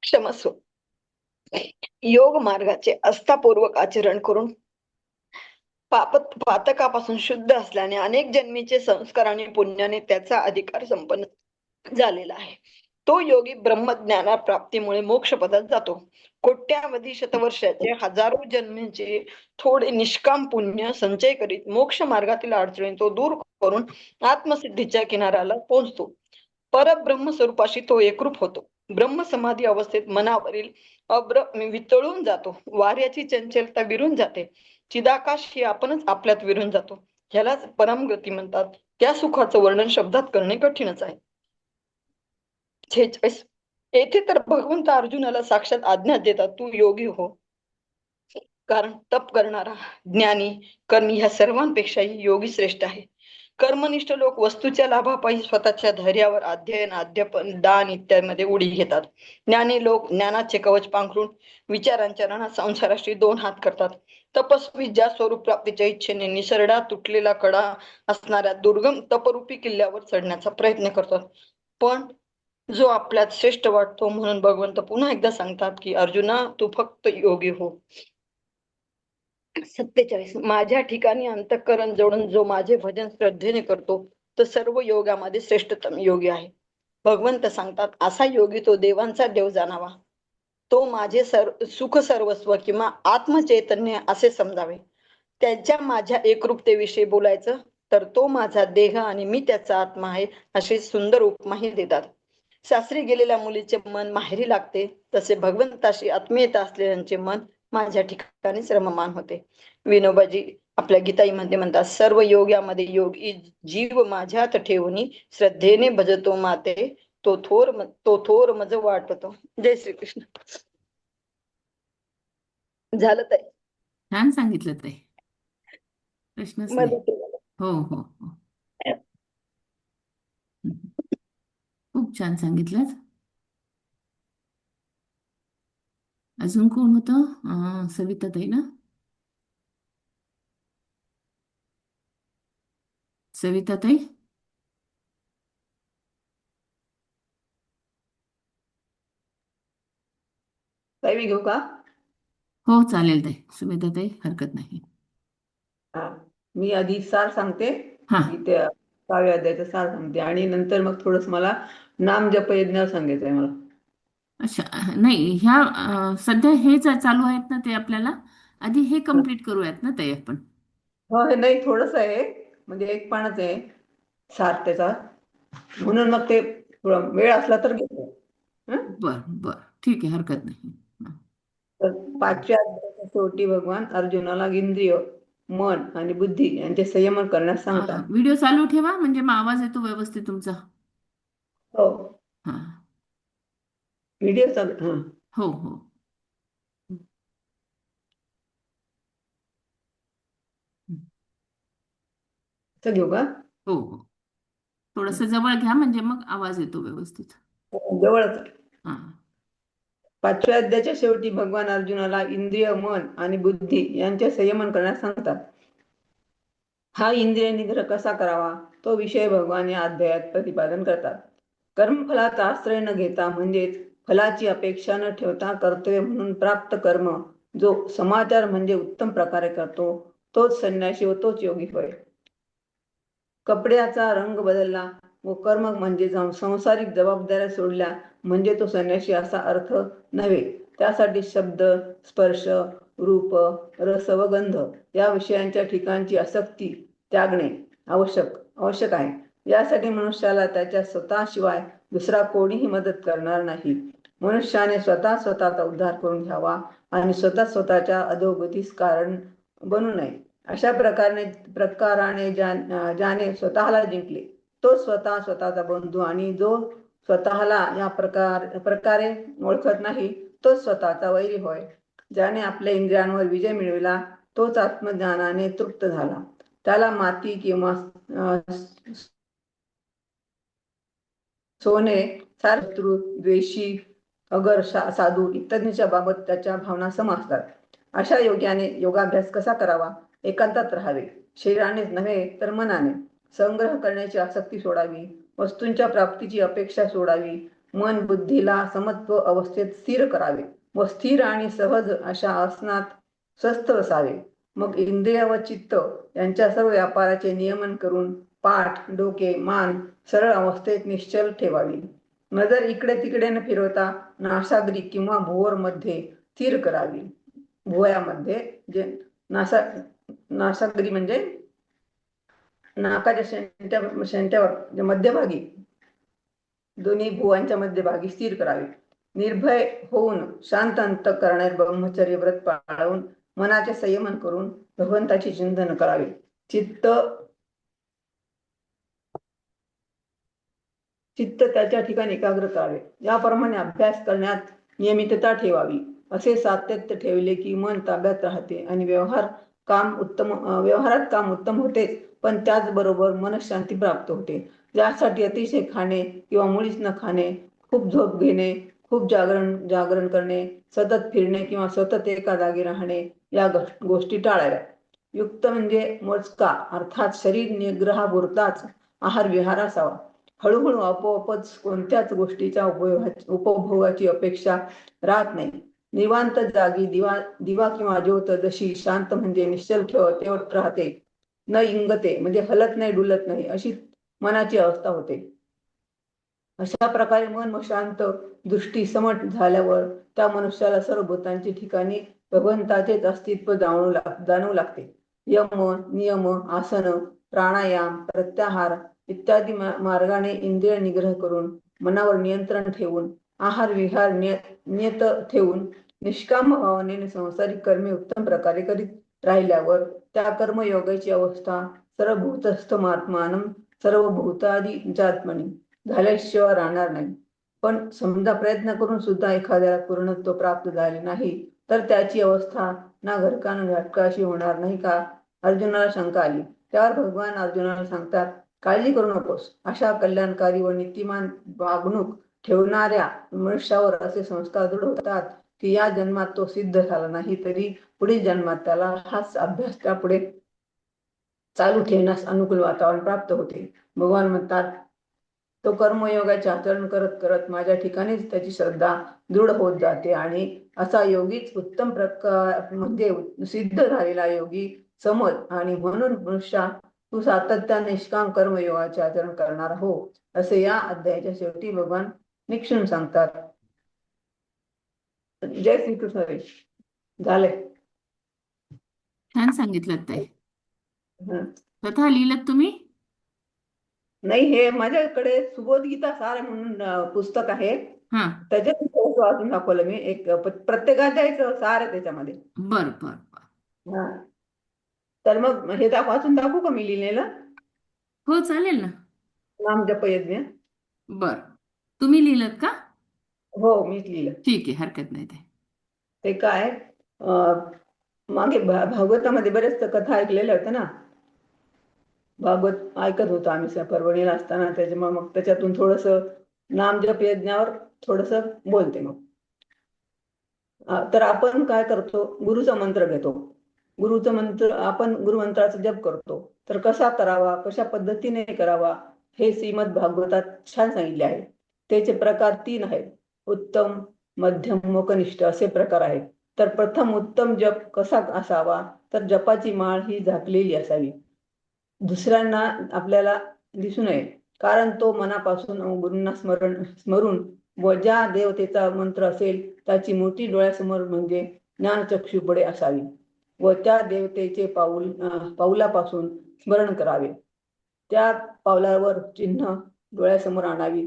क्षमस्व. योग मार्गाचे आस्थापूर्वक आचरण करून पातकापासून शुद्ध असल्याने अनेक जन्मीचे संस्कार आणि पुण्याने त्याचा अधिकार संपन्न झालेला आहे. तो योगी ब्रह्मज्ञाना प्राप्तीमुळे मोक्षपदात जातो. कोट्यावधी शतवर्षाचे हजारो जन्मीचे थोडे निष्काम पुण्य संचय करीत मोक्ष मार्गातील अडचणी तो दूर करून आत्मसिद्धीच्या किनाऱ्याला पोहोचतो. परब्रह्म स्वरूपाशी तो एकरूप होतो. ब्रह्म समाधी अवस्थेत मनावरील अब्र वितळून जातो. वाऱ्याची चंचलता विरून जाते. चिदाकाश हे आपणच आपल्यात विरून जातो. ह्यालाच परमगती म्हणतात. त्या सुखाचं वर्णन शब्दात करणे कठीणच आहे. 46. येथे तर भगवंत अर्जुनाला साक्षात आज्ञा देतात, तू योगी हो. कारण तप करणारा, ज्ञानी, कर्मी ह्या सर्वांपेक्षाही योगी श्रेष्ठ आहे. कर्मनिष्ठ लोक वस्तूच्या लाभापायी स्वतःच्या धैर्यावर अध्ययन, अध्यापन, दान इत्यादीमध्ये उडी घेतात. ज्ञानी लोक ज्ञानाचे कवच पांघरून विचारांच्या रणात संसाराशी दोन हात करतात. तपस्वी ज्या स्वरूप प्राप्तीच्या इच्छेने निसरडा तुटलेला कडा असणाऱ्या दुर्गम तपरूपी किल्ल्यावर चढण्याचा प्रयत्न करतात. पण जो आपल्यात श्रेष्ठ वाटतो म्हणून भगवंत पुन्हा एकदा सांगतात की अर्जुना तू फक्त योगी हो. 47. माझ्या ठिकाणी अंतःकरण जोडून जो माझे भजन श्रद्धेने करतो तो सर्व योगामध्ये श्रेष्ठतम योगी आहे. भगवंत सांगतात असा योगी तो देवांचा देव जाणावा. तो माझे सुख सर्वस्व किंवा आत्मचैतन्य असे समजावे. त्याच्या माझ्या एकरूपतेविषयी बोलायचं तर तो माझा देह आणि मी त्याचा आत्मा आहे अशी सुंदर उपमाही देतात. सासरी गेलेल्या मुलीचे मन माहेरी लागते तसे भगवंताशी आत्मीयता असलेल्यांचे मन माझ्या ठिकाणीच रममान होते. विनोबाजी आपल्या गीताईमध्ये म्हणतात सर्व योगामध्ये योगी जीव माझ्यात ठेवून श्रद्धेने भजतो माते तो थोर मज वाटतो. जय श्रीकृष्ण. झालं ताई. छान सांगितलं ते. प्रश्नच नाही. मदत केलं. हो हो हो. खूप छान सांगितलं. अजून कोण होतं? सविता ताई ना? सविता ताई. ताई मी घेऊ का? हो चालेल ताई. सुमिता ताई हरकत नाही. हा. मी आधी सार सांगते हा त्या 6व्या अध्यायाचं सार सांगते आणि नंतर मग थोडस मला नाम जप यज्ञ सांगायचंय मला. अच्छा. नाही ह्या सध्या हे चालू आहेत ना ते आपल्याला आधी हे कम्प्लीट करूयात ना ताई आपण. हो हे नाही थोडस आहे म्हणजे एक पानच आहे सार त्याचा म्हणून मग ते थोडा वेळ असला तर घेतो. बर बर ठीक आहे हरकत नाही. तर 5व्या अध्यायाच्या शेवटी भगवान अर्जुनाला इंद्रिय, मन आणि बुद्धी यांचे संयमन करण्यास सांगतात. व्हिडिओ चालू ठेवा म्हणजे मग आवाज येतो व्यवस्थित तुमचा. हो हा व्हिडिओ चालू. हा हो हो. असं घेऊ का? हो हो. थोडस जवळ घ्या म्हणजे मग आवाज येतो व्यवस्थित. जवळच. हा 5व्या अध्यायाच्या शेवटी भगवान अर्जुनाला इंद्रिय, मन आणि बुद्धी यांचे संयमन करण्यास सांगतात. हा इंद्रिय निग्रह कसा करावा तो विषय भगवान या अध्यायात प्रतिपादन करतात. कर्मफलाचा आश्रय न घेता म्हणजेच फलाची अपेक्षा न ठेवता कर्तव्य म्हणून प्राप्त कर्म जो समाचार म्हणजे उत्तम प्रकारे करतो तोच संन्यासी व तोच योगी होय. कपड्याचा रंग बदलला व कर्म म्हणजे संसारिक जबाबदाऱ्या सोडल्या म्हणजे तो संन्यासी असा अर्थ नव्हे. त्यासाठी शब्द, स्पर्श, रूप, रस व गंध या विषयांच्या ठिकाणची आसक्ती त्यागणे आवश्यक आहे. यासाठी मनुष्याला त्याच्या स्वतःशिवाय दुसरा कोणीही मदत करणार नाही. मनुष्याने स्वतःचा उद्धार करून घ्यावा आणि स्वतःच्या अधोगतीस कारण बनू नये. अशा प्रकाराने ज्याने स्वतःला जिंकले तो स्वतःचा बंधू आणि जो स्वतःला या प्रकारे ओळखत नाही तोच स्वतःचा वैरी होय. ज्याने आपल्या इंद्रियांवर विजय मिळविला तोच आत्मज्ञानाने तृप्त झाला. त्याला माती किंवा सोने, शत्रू, द्वेषी, अगर, साधू इत्यादींच्या बाबत त्याच्या भावना सम असतात. अशा योग्याने योगाभ्यास कसा करावा? एकांतात राहावे. शरीरानेच नव्हे तर मनाने. संग्रह करण्याची आसक्ती सोडावी. वस्तूंच्या प्राप्तीची अपेक्षा सोडावी. मन बुद्धीला समत्व अवस्थेत स्थिर करावे व स्थिर आणि सहज अशा आसनात स्वस्थ असावे. मग इंद्रिय व चित्त यांच्या सर्व व्यापाराचे नियमन करून पाठ, डोके, मान सरळ अवस्थेत निश्चल ठेवावी. नजर इकडे तिकडे न फिरवता नासाग्री किंवा भोवर मध्ये स्थिर करावी. भुवयामध्ये जे नासाग्री म्हणजे नाकाच्या शेंट्यावर मध्यभागी, दोन्ही भुवांच्या मध्यभागी स्थिर करावे. निर्भय होऊन शांत अंतःकरणाने ब्रह्मचर्य व्रत पाळून मनाचे संयमन करून भगवंताचे चिंतन करावे. चित्त त्याच्या ठिकाणी एकाग्र करावे. याप्रमाणे अभ्यास करण्यात नियमितता ठेवावी. असे सातत्य ठेवले की मन ताब्यात राहते आणि व्यवहारात काम उत्तम होते, पण त्याचबरोबर मनशांती प्राप्त होते. यासाठी अतिशय खाणे किंवा मुळीच न खाणे, खूप झोप घेणे, खूप जागरण करणे, सतत फिरणे किंवा सतत एका जागी राहणे या गोष्टी टाळाव्या. युक्त म्हणजे मोजका, अर्थात शरीर निग्रहापुरताच आहार विहार असावा. हळूहळू आपोआपच कोणत्याच गोष्टीच्या उपभोगाची अपेक्षा राहत नाही. निवांत जागी दिवा किंवा ज्योत जशी शांत म्हणजे निश्चल ठेवत राहते, न इंगते म्हणजे हलत नाही डुलत नाही, अशी मनाची अवस्था होते. अशा प्रकारे मन व शांत दृष्टी समट झाल्यावर त्या मनुष्याला सर्व भूतांची ठिकाणी भगवंताचेच अस्तित्व जाणवू लागते. यम, नियम, आसन, प्राणायाम, प्रत्याहार इत्यादी मार्गाने इंद्रिय निग्रह करून मनावर नियंत्रण ठेवून आहार विहार नियत ठेवून निष्काम भावनेने सांसारिक कर्मे उत्तम प्रकारे करीत राहिल्यावर त्या कर्मयोगाची अवस्था सर्वभूतस्थमात्मानं सर्वभूतादिजात्मनी झाल्याशिवाय राहणार नाही. पण समजा प्रयत्न करून सुद्धा एखाद्याला पूर्णत्व प्राप्त झाले नाही तर त्याची अवस्था ना घरका ना घटका अशी होणार नाही का? अर्जुनाला शंका आली. त्यावर भगवान अर्जुनाला सांगतात, काळजी करू नकोस. अशा कल्याणकारी व नीतिमान वागणूक ठेवणाऱ्या मनुष्यावर असे संस्कार दृढ होतात की या जन्मात तो सिद्ध झाला नाही तरी पुढील जन्मात त्याला हाच अभ्यास त्यापुढे चालू ठेवण्यास अनुकूल वातावरण प्राप्त होते. भगवान म्हणतात, तो कर्मयोगाचे आचरण करत करत माझ्या ठिकाणीच त्याची श्रद्धा दृढ होत जाते आणि असा योगीच उत्तम प्रकार म्हणजे सिद्ध झालेला योगी समज. आणि म्हणून मनुष्या तू सातत्याने निष्काम कर्मयोगाचे आचरण करणार हो, असे या अध्यायाच्या शेवटी भगवान निक्षून सांगतात. जय श्रीकृष्ण. झाले. छान सांगितलं ताई. हं. कथा लिहिलं तुम्ही? नाही, हे माझ्याकडे सुबोध गीता सार म्हणून पुस्तक आहे. हा, त्याच्यात वाचून दाखवलं मी. एक प्रत्येक अध्यायाचं सार आहे त्याच्यामध्ये. बर बर बर. हा, तर मग हे वाचून दाखवू का मी लिहिलेलं? हो चालेल ना. नाम जप यज्ञ. बर, तुम्ही लिहिलं का? हो, मीच लिहिलं. ठीक आहे, हरकत नाही ते. ते काय, मागे भागवतामध्ये बरेच कथा ऐकलेल्या होत्या ना. भागवत ऐकत होतो आम्ही परभणीला असताना, त्याच्यामुळे मग त्याच्यातून थोडस नाम जप यज्ञावर थोडस बोलते. मग तर आपण काय करतो, गुरुचा मंत्र घेतो. आपण गुरुमंत्राचा जप करतो. तर कसा करावा, कशा पद्धतीने करावा हे श्रीमद भागवतात छान सांगितले आहे. त्याचे प्रकार 3 आहेत. उत्तम, मध्यम व कनिष्ठ असे प्रकार आहेत. तर प्रथम उत्तम जप कसा असावा, तर जपाची माळ ही झाकलेली असावी. दुसऱ्यांना आपल्याला दिसू नये, कारण तो मनापासून गुरूंना स्मरून व ज्या देवतेचा मंत्र असेल त्याची मूर्ती डोळ्यासमोर म्हणजे ज्ञानचक्षु पुढे असावी व त्या देवतेचे पाऊलापासून स्मरण करावे. त्या पावलावर चिन्ह डोळ्यासमोर आणावी.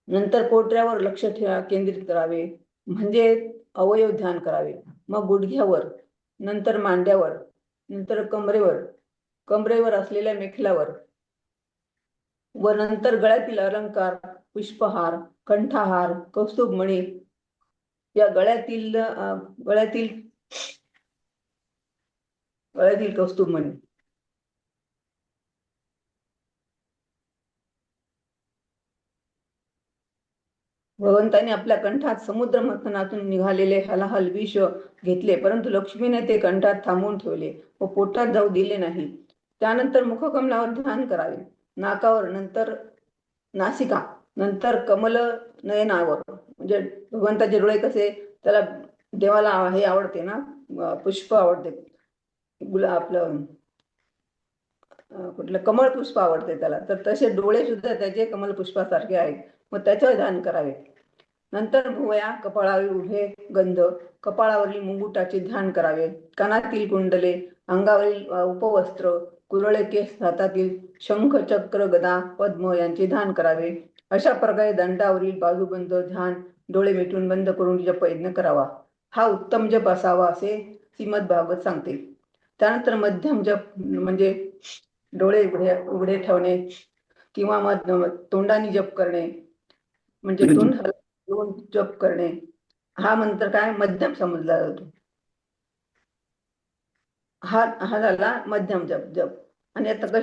नंतर पोटऱ्यावर लक्ष केंद्रित करावे, म्हणजे अवयव ध्यान करावे. मग गुडघ्यावर, नंतर मांड्यावर, नंतर कमरेवर असलेल्या मेखलावर व नंतर गळ्यातील अलंकार, पुष्पहार, कंठहार, कौस्तुभमणी या गळ्यातील कौस्तुभमणी. भगवंताने आपल्या कंठात समुद्र मंथनातून निघालेले हलाहल विष घेतले, परंतु लक्ष्मीने ते कंठात थांबवून ठेवले व पोटात जाऊ दिले नाही. त्यानंतर मुखकमलावर ध्यान करावे. नाकावर, नंतर नासिका नंतर कमल नयनावर, म्हणजे भगवंताचे डोळे कसे, त्याला देवाला हे आवडते ना, पुष्प आवडते, आपलं कुठलं कमळ पुष्प आवडते त्याला, तर तसे डोळे सुद्धा त्याचे कमल पुष्पासारखे आहेत, मग त्याच्यावर ध्यान करावे. नंतर भुवया कपाळावर उभे गंध, कपाळावरील मुंगुटाचे ध्यान करावे. कानातील कुंडले, अंगावरील उपवस्त्र, कुरळे केस, हातातील शंख चक्र गदा पद्म यांचे ध्यान करावे. अशा प्रकारे दंडावरील बाजूबंद ध्यान डोळे मिटून बंद करून जप यज्ञ करावा. हा उत्तम जप असावा असे श्रीमद भागवत सांगते. त्यानंतर मध्यम जप म्हणजे डोळे उघडे ठेवणे किंवा मग तोंडाने जप करणे, म्हणजे तोंड हलवून जप करणे, हा मंत्र काय मध्यम समजला जातो. हा झाला मध्यम जप. आणि आता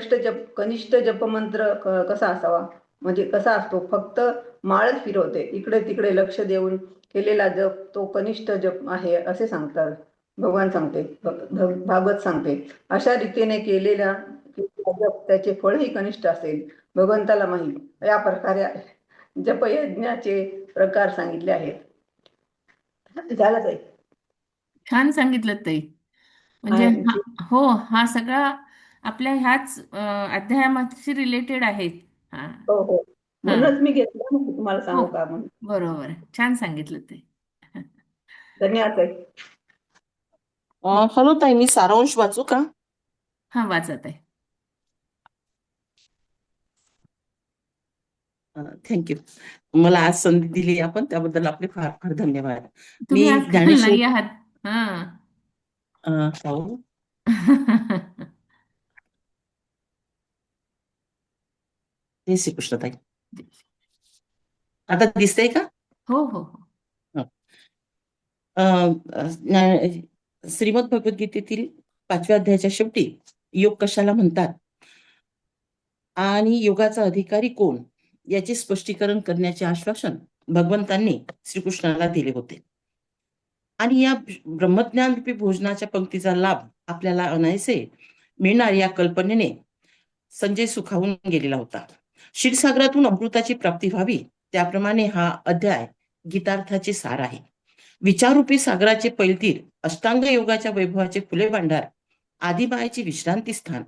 कनिष्ठ जप मंत्र कसा असावा, म्हणजे कसा असतो, फक्त माळच फिरवते, इकडे तिकडे लक्ष देऊन केलेला जप तो कनिष्ठ जप आहे असे सांगतात भगवान सांगते, भागवत सांगते. अशा रीतीने केलेला जप त्याचे फळही कनिष्ठ असेल, भगवंताला माहीत. या प्रकारे जपयज्ञाचे प्रकार सांगितले आहेत. झालं ताई? छान सांगितलं ताई. म्हणजे हो, हा सगळा आपल्या ह्याच अध्यायाशी रिलेटेड आहेत. हा हो हो, हा म्हणूनच मी घेतलं, मग तुम्हाला हो, सांगू का म्हणून. बरोबर आहे. छान सांगितलं ते. धन्यवाद ताई. हॅलो ताई, मी सारांश वाचू का? हा, वाचत आहे. थँक्यू. मला आज संधी दिली आपण, त्याबद्दल आपले फार फार धन्यवाद. तुम्ही मी आज काल ज्ञानेश्वर नाही आहात. हा हो. जय श्रीकृष्ण ताई. आता दिसतंय का? हो हो हो. श्रीमद भगवद्गीतेतील 5व्या अध्यायाच्या शेवटी योग कशाला म्हणतात आणि योगाचा अधिकारी कोण याचे स्पष्टीकरण करण्याचे आश्वासन भगवंतांनी श्रीकृष्णाला दिले होते. आणि या ब्रह्मज्ञान रूपी भोजनाच्या पंक्तीचा लाभ आपल्याला अनायसे मिळणार या कल्पनेने संजय सुखावून गेलेला होता. क्षीरसागरातून अमृताची प्राप्ती व्हावी त्याप्रमाणे हा अध्याय गीतार्थाचे सार आहे. विचाररूपी सागराचे पैलतीर, अष्टांग योगाच्या वैभवाचे फुले भांडार, आदिमायेचे विश्रांती स्थान,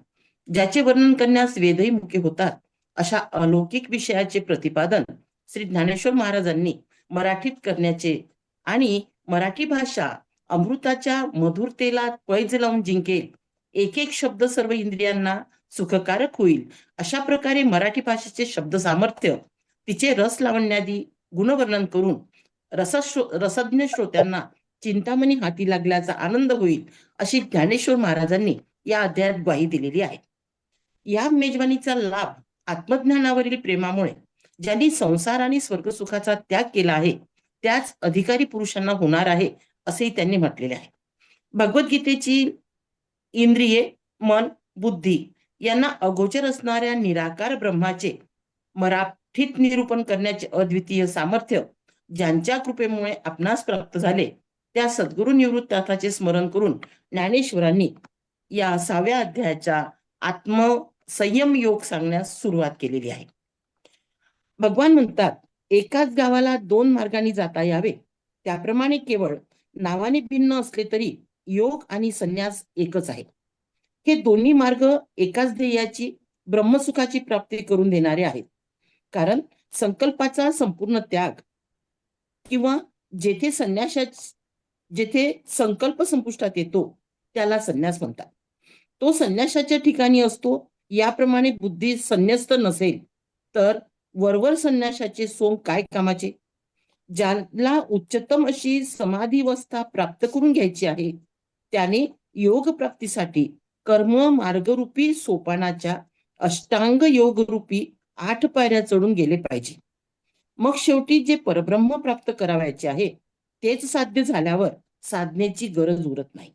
ज्याचे वर्णन करण्यास वेदही मुके होतात, अशा अलौकिक विषयाचे प्रतिपादन श्री ज्ञानेश्वर महाराजांनी मराठीत करण्याचे आणि मराठी भाषा अमृताच्या मधुरतेला पैज लावून जिंकेल, एक एक शब्द सर्व इंद्रियांना सुखकारक होईल, अशा प्रकारे मराठी भाषेचे शब्द सामर्थ्य, तिचे रस लावण्यादी गुणवर्णन करून रसज्ञ श्रोत्यांना चिंतामणी हाती लागल्याचा आनंद होईल, अशी ज्ञानेश्वर महाराजांनी या अध्यायात ग्वाही दिलेली आहे. या मेजवानीचा लाभ आत्मज्ञानावरील प्रेमामुळे ज्यांनी संसार आणि स्वर्गसुखाचा त्याग केला आहे त्याच अधिकारी पुरुषांना होणार आहे, असेही त्यांनी म्हटलेले आहे. भगवद्गीतेची इंद्रिये, मन, बुद्धी यांना अगोचर असणाऱ्या निराकार ब्रह्माचे मराठीत निरूपण करण्याचे अद्वितीय सामर्थ्य ज्यांच्या कृपेमुळे आपणास प्राप्त झाले, त्या सद्गुरु निवृत्तीनाथाचे स्मरण करून ज्ञानेश्वरांनी या 6व्या अध्यायाचा आत्मसंयम योग सांगण्यास सुरुवात केलेली आहे. भगवान म्हणतात, एकाच गावाला 2 मार्गाने जाता यावे, त्याप्रमाणे केवळ नावाने भिन्न असले तरी योग आणि संन्यास एकच आहे. हे दोन्ही मार्ग एकाच ध्येयाची, ब्रह्मसुखाची प्राप्ती करून देणारे आहेत. कारण संकल्पाचा संपूर्ण त्याग किंवा जेथे संकल्प संपुष्टात येतो त्याला संन्यास म्हणतात. तो संन्यासाच्या ठिकाणी असतो. याप्रमाणे बुद्धी संन्यस्त नसेल तर वरवर संन्यासाचे सोंग काय कामाचे. ज्याला उच्चतम अशी समाधीवस्था प्राप्त करून घ्यायची आहे त्याने योग प्राप्तीसाठी कर्म मार्गरूपी सोपानाच्या अष्टांग योग रूपी 8 पायऱ्या चढून गेले पाहिजे. मग शेवटी जे परब्रह्म प्राप्त करावयाचे आहे तेच साध्य झाल्यावर साधनेची गरज उरत नाही.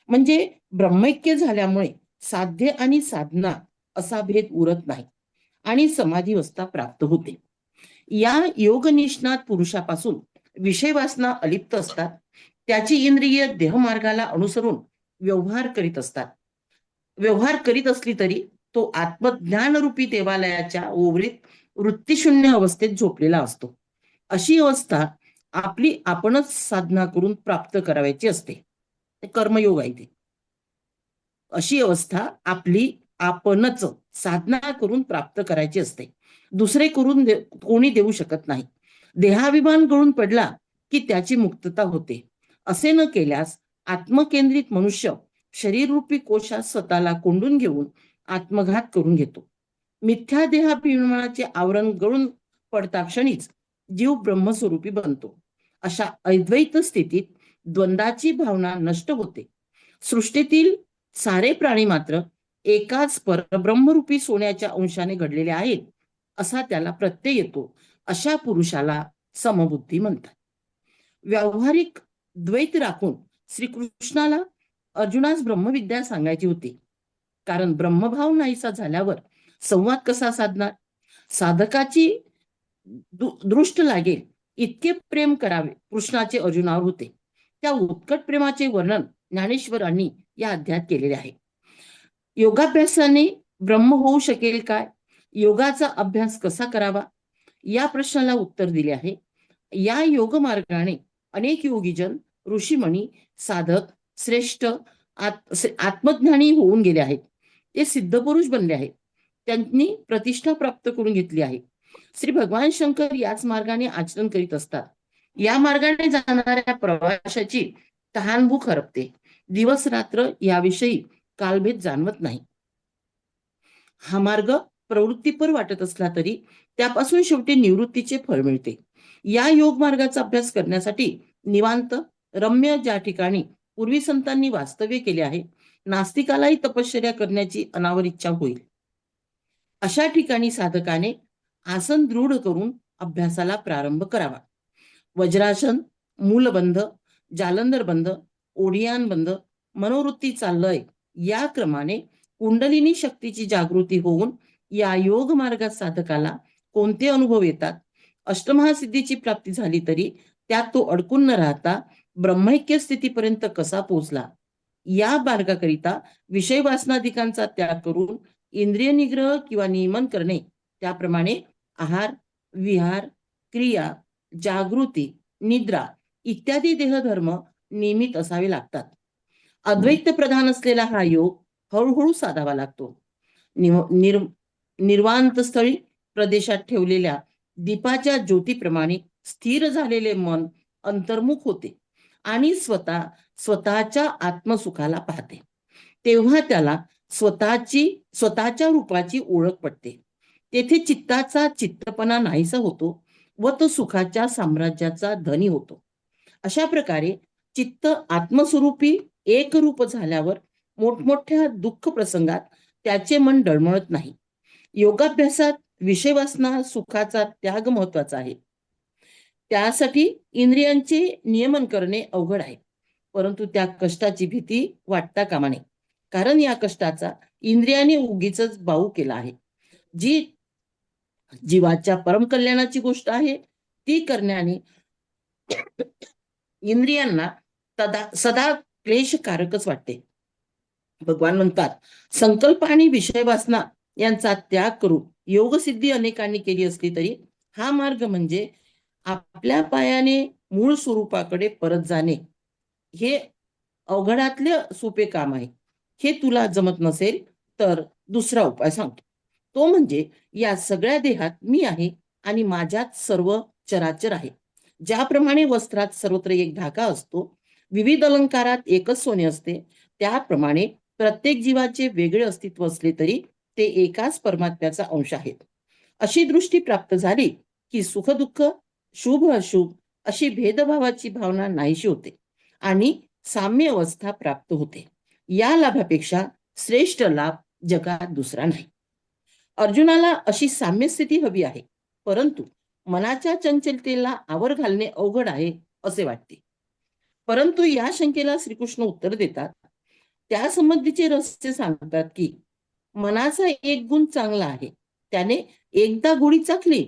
म्हणजे ब्रह्मैक्य झाल्यामुळे साध्य आणि साधना असा भेद उरत नाही आणि समाधीवस्था प्राप्त होते. या योग निष्णात पुरुषापासून विषय वासना अलिप्त असतात. त्याची इंद्रिय देहमार्गाला अनुसरून व्यवहार करीत असली तरी तो आत्मज्ञान रूपी देवालयाच्या ओवरीत वृत्तीशून्य अवस्थेत झोपलेला असतो. अशी अवस्था आपली आपणच साधना करून प्राप्त करायची असते. ते कर्मयोग आहे ते. अशी अवस्था आपली आपणच साधना करून प्राप्त करायची असते. दुसरे कोणी देऊ शकत नाही. देहाभिमान गळून पडला की त्याची मुक्तता होते. असे न केल्यास आत्मकेंद्रित मनुष्य शरीररूपी कोशात स्वतःला कोंडून घेऊन आत्मघात करून घेतो. मिथ्या देहाभिमानाचे आवरण गळून पडता क्षणीच जीव ब्रह्मस्वरूपी बनतो. अशा अद्वैत स्थितीत द्वंद्वाची भावना नष्ट होते. सृष्टीतील सारे प्राणी मात्र एकाच परब्रह्मरूपी सोन्याच्या अंशाने घडलेले आहेत असा त्याला प्रत्यय येतो. अशा पुरुषाला समबुद्धी म्हणतात. व्यावहारिक द्वैत राखून श्रीकृष्णाला अर्जुनास ब्रह्मविद्या सांगायची होती. कारण ब्रह्मभाव नाहीसा झाल्यावर संवाद कसा साधणार? साधकाची दृष्ट लागेल इतके प्रेम करावे कृष्णाचे अर्जुनावर होते. त्या उत्कट प्रेमाचे वर्णन ज्ञानेश्वरांनी या अध्यायात केलेले आहे. योगाभ्यासाने ब्रह्म होऊ शकेल काय? योगाचा अभ्यास कसा करावा या प्रश्नाला उत्तर दिले आहे. या योग मार्गाने अनेक योगीजन, ऋषीमणी, साधक, श्रेष्ठ आत्मज्ञानी होऊन गेले आहेत. ते सिद्धपुरुष बनले आहेत. त्यांनी प्रतिष्ठा प्राप्त करून घेतली आहे. श्री भगवान शंकर याच मार्गाने आचरण करीत असतात. या मार्गाने जाणाऱ्या प्रवाशाची तहानभूक हरपते. दिवस रात्र याविषयी कालभेद जाणवत नाही. हा मार्ग प्रवृत्तीपर वाटत असला तरी त्यापासून शेवटी निवृत्तीचे फळ मिळते. या योग मार्गाचा अभ्यास करण्यासाठी निवांत रम्य ज्या ठिकाणी पूर्वी संतांनी वास्तव्य केले आहे, नास्तिकालाही तपश्चर्या करण्याची अनावर इच्छा होईल अशा ठिकाणी साधकाने आसन दृढ करून अभ्यासाला प्रारंभ करावा. वज्रासन, मूलबंध, जालंधर बंध, ओढियान बंध, मनोवृत्तीचा लय या क्रमाने कुंडलिनी शक्तीची जागृती होऊन या योग मार्गात साधकाला कोणते अनुभव येतात? अष्टमहासिद्धीची प्राप्ती झाली तरी त्यात तो अडकून न राहता ब्रह्मैक्य स्थितीपर्यंत कसा पोहोचला? या मार्गाकरिता विषय वासनाधिकांचा त्याग करून इंद्रिय निग्रह किंवा नियमन करणे, त्याप्रमाणे आहार, विहार, क्रिया, जागृती, निद्रा इत्यादी देहधर्म नियमित असावे लागतात. अद्वैत प्रधान असलेला हा योग हळूहळू साधावा लागतो. निर्वांत स्थळी प्रदेशात ठेवलेल्या दीपाच्या ज्योतीप्रमाणे स्थिर झालेले मन अंतर्मुख होते आणि स्वतःच्या आत्मसुखाला पाहते. तेव्हा त्याला स्वतःच्या रूपाची ओळख पडते. तेथे चित्ताचा चित्तपणा नाहीसा होतो व तो सुखाच्या साम्राज्याचा धनी होतो. अशा प्रकारे चित्त आत्मस्वरूपी एकरूप झाल्यावर मोठमोठ्या दुःख प्रसंगात त्याचे मन डळमळत नाही. योगाभ्यासात विषय वासना सुखाचा त्याग महत्वाचा आहे. त्यासाठी इंद्रियांचे नियमन करणे अवघड आहे. परंतु त्या कष्टाची भीती वाटता कामा नये. कारण या कष्टाचा इंद्रियाने उगीच बाऊ केला आहे. जी जीवाच्या परमकल्याणाची गोष्ट आहे ती करण्याने इंद्रियांना सदा क्लेशकारकच वाटते. भगवान म्हणतात, संकल्प आणि विषय वासना यांचा त्याग करून योगसिद्धी अनेकांनी केली असली तरी हा मार्ग म्हणजे आपल्या पायाने मूळ स्वरूपाकडे परत जाणे हे अवघडातले सोपे काम आहे. हे तुला जमत नसेल तर दुसरा उपाय सांगतो. तो म्हणजे या सगळ्या देहात मी आहे आणि माझ्यात सर्व चराचर आहे. ज्याप्रमाणे वस्त्रात सर्वत्र एक धागा असतो, विविध अलंकारात एकच सोने असते, त्याप्रमाणे प्रत्येक जीवाचे वेगळे अस्तित्व असले तरी ते एकाच परमात्म्याचा अंश आहेत. अशी दृष्टी प्राप्त झाली की सुख दुःख, शुभ अशुभ अशी भेदभावाची भावना नाहीशी होते आणि साम्य अवस्था प्राप्त होते. या लाभापेक्षा श्रेष्ठ लाभ जगात दुसरा नाही. अर्जुनाला अशी साम्य स्थिती हवी आहे, परंतु मनाच्या चंचलतेला आवर घालणे अवघड आहे असे वाटते. परंतु या शंकेला श्रीकृष्ण उत्तर देतात. त्या संबंधीचे रहस्य सांगतात की मनाचा एक गुण चांगला आहे. त्याने एकदा गोडी चाखली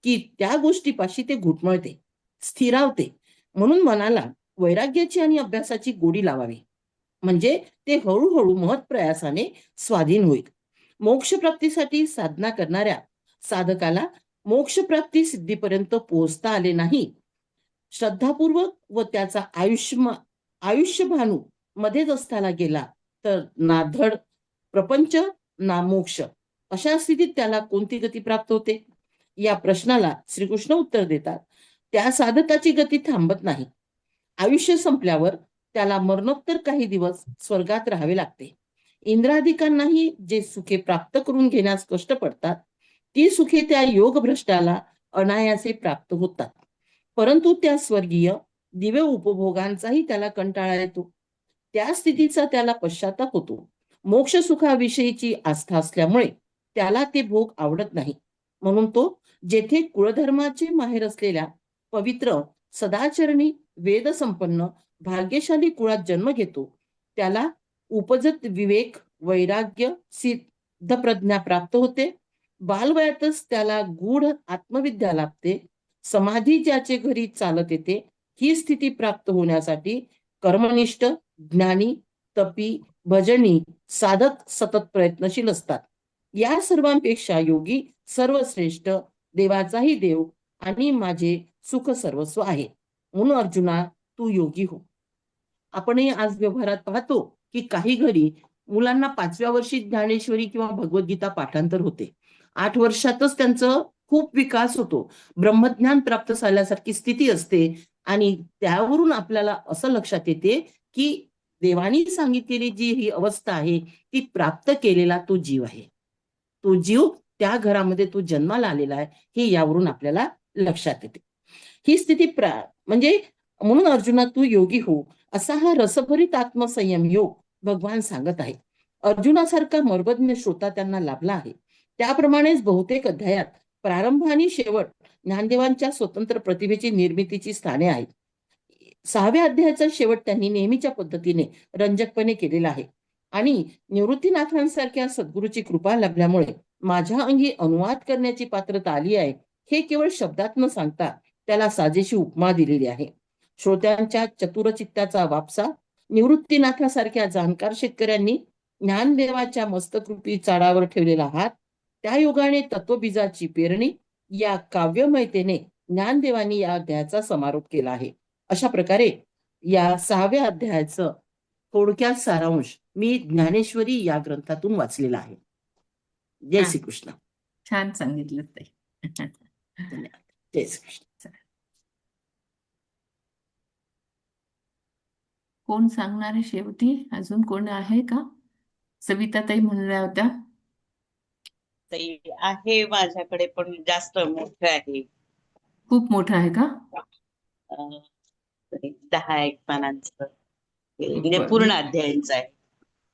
की त्या गोष्टीपाशी ते घुटमळते, स्थिरावते. म्हणून मनाला वैराग्याची आणि अभ्यासाची गोडी लावावी, म्हणजे ते हळूहळू महत्प्रयासाने स्वाधीन होईल. मोक्षप्राप्तीसाठी साधना करणाऱ्या साधकाला मोक्षप्राप्ती सिद्धीपर्यंत पोहोचता आले नाही. श्रद्धापूर्वक व त्याचा आयुष्यभानू मध्येच असताना गेला तर ना धड प्रपंच ना मोक्ष, अशा स्थितीत त्याला कोणती गती प्राप्त होते? या प्रश्नाला श्रीकृष्ण उत्तर देतात, त्या साधकाची गती थांबत नाही. आयुष्य संपल्यावर त्याला मरणोत्तर काही दिवस स्वर्गात राहावे लागते. इंद्रादिकांनाही जे सुखे प्राप्त करून घेण्यास कष्ट पडतात ती सुखे त्या योगभ्रष्टाला अनायासे प्राप्त होतात. परंतु त्या स्वर्गीय दिव्य उपभोगांचाही त्याला कंटाळा येतो. त्या स्थितीचा त्याला पश्चाताप होतो. मोक्ष सुखाविषयीची आस्था असल्यामुळे त्याला ते भोग आवडत नाही. म्हणून तो जेथे कुळधर्माचे माहेर असलेल्या पवित्र सदाचरणी वेद संपन्न भाग्यशाली कुळात जन्म घेतो त्याला उपजत विवेक वैराग्य सिद्ध प्रज्ञा प्राप्त होते. बालवयातच त्याला गूढ आत्मविद्या लाभते. समाधी ज्याचे घरी चालत येते ही स्थिती प्राप्त होण्यासाठी कर्मनिष्ठ ज्ञानी तपी भजनी साधक सतत प्रयत्नशील असतात. या सर्वांपेक्षा योगी सर्वश्रेष्ठ देवाचाही देव आणि माझे सुख सर्वस्व आहे. म्हणून अर्जुना तू योगी हो. आपणही आज व्यवहारात पाहतो की काही घरी मुलांना 5व्या वर्षी ज्ञानेश्वरी किंवा भगवद्गीता पाठांतर होते. 8 वर्षातच त्यांचं खूप विकास होतो. ब्रह्मज्ञान प्राप्त झाल्यासारखी स्थिती असते आणि त्यावरून आपल्याला असं लक्षात येते की देवानी सांगितलेली जी ही अवस्था आहे ती प्राप्त केलेला तो जीव आहे. तो जीव त्या घरामध्ये तो जन्माला आलेला आहे हे यावरून आपल्याला लक्षात येते. ही स्थिती म्हणजे म्हणून अर्जुना तू योगी हो असा हा रसभरित आत्मसंयम योग भगवान सांगत आहे. अर्जुनासारखा मर्मज्ञ श्रोता त्यांना लाभला आहे. त्याप्रमाणेच बहुतेक अध्यायात प्रारंभ आणि शेवट ज्ञानदेवांच्या स्वतंत्र प्रतिभेची निर्मितीची स्थाने आहेत. 6व्या अध्यायाचा शेवट त्यांनी नेहमीच्या पद्धतीने रंजकपणे केलेला आहे आणि निवृत्तीनाथांसारख्या सद्गुरूची कृपा लाभल्यामुळे माझ्या अंगी अनुवाद करण्याची पात्रता आली आहे हे केवळ शब्दात न सांगता त्याला साजेशी उपमा दिलेली आहे. श्रोत्यांच्या चतुरचित्ताचा वापसा निवृत्तीनाथासारख्या जाणकार शेतकऱ्यांनी ज्ञानदेवाच्या मस्तकृपी चाडावर ठेवलेला हात, त्या योगाने तत्वबीजाची पेरणी या काव्यमयतेने ज्ञानदेवांनी या अध्यायाचा समारोप केला आहे. अशा प्रकारे या 6व्या अध्यायाचं थोडक्यात सारांश मी ज्ञानेश्वरी या ग्रंथातून वाचलेला आहे. जय श्रीकृष्ण. छान सांगितलं ताई. धन्यवाद. जय श्रीकृष्ण. कोण सांगणार आहे शेवटी? अजून कोण आहे का? सविता ताई म्हणल्या होत्या. ताई आहे माझ्याकडे पण जास्त मोठं आहे. खूप मोठं आहे का? तरी 10-1 पानांचं म्हणजे बरं. पूर्ण अध्यायांचं आहे.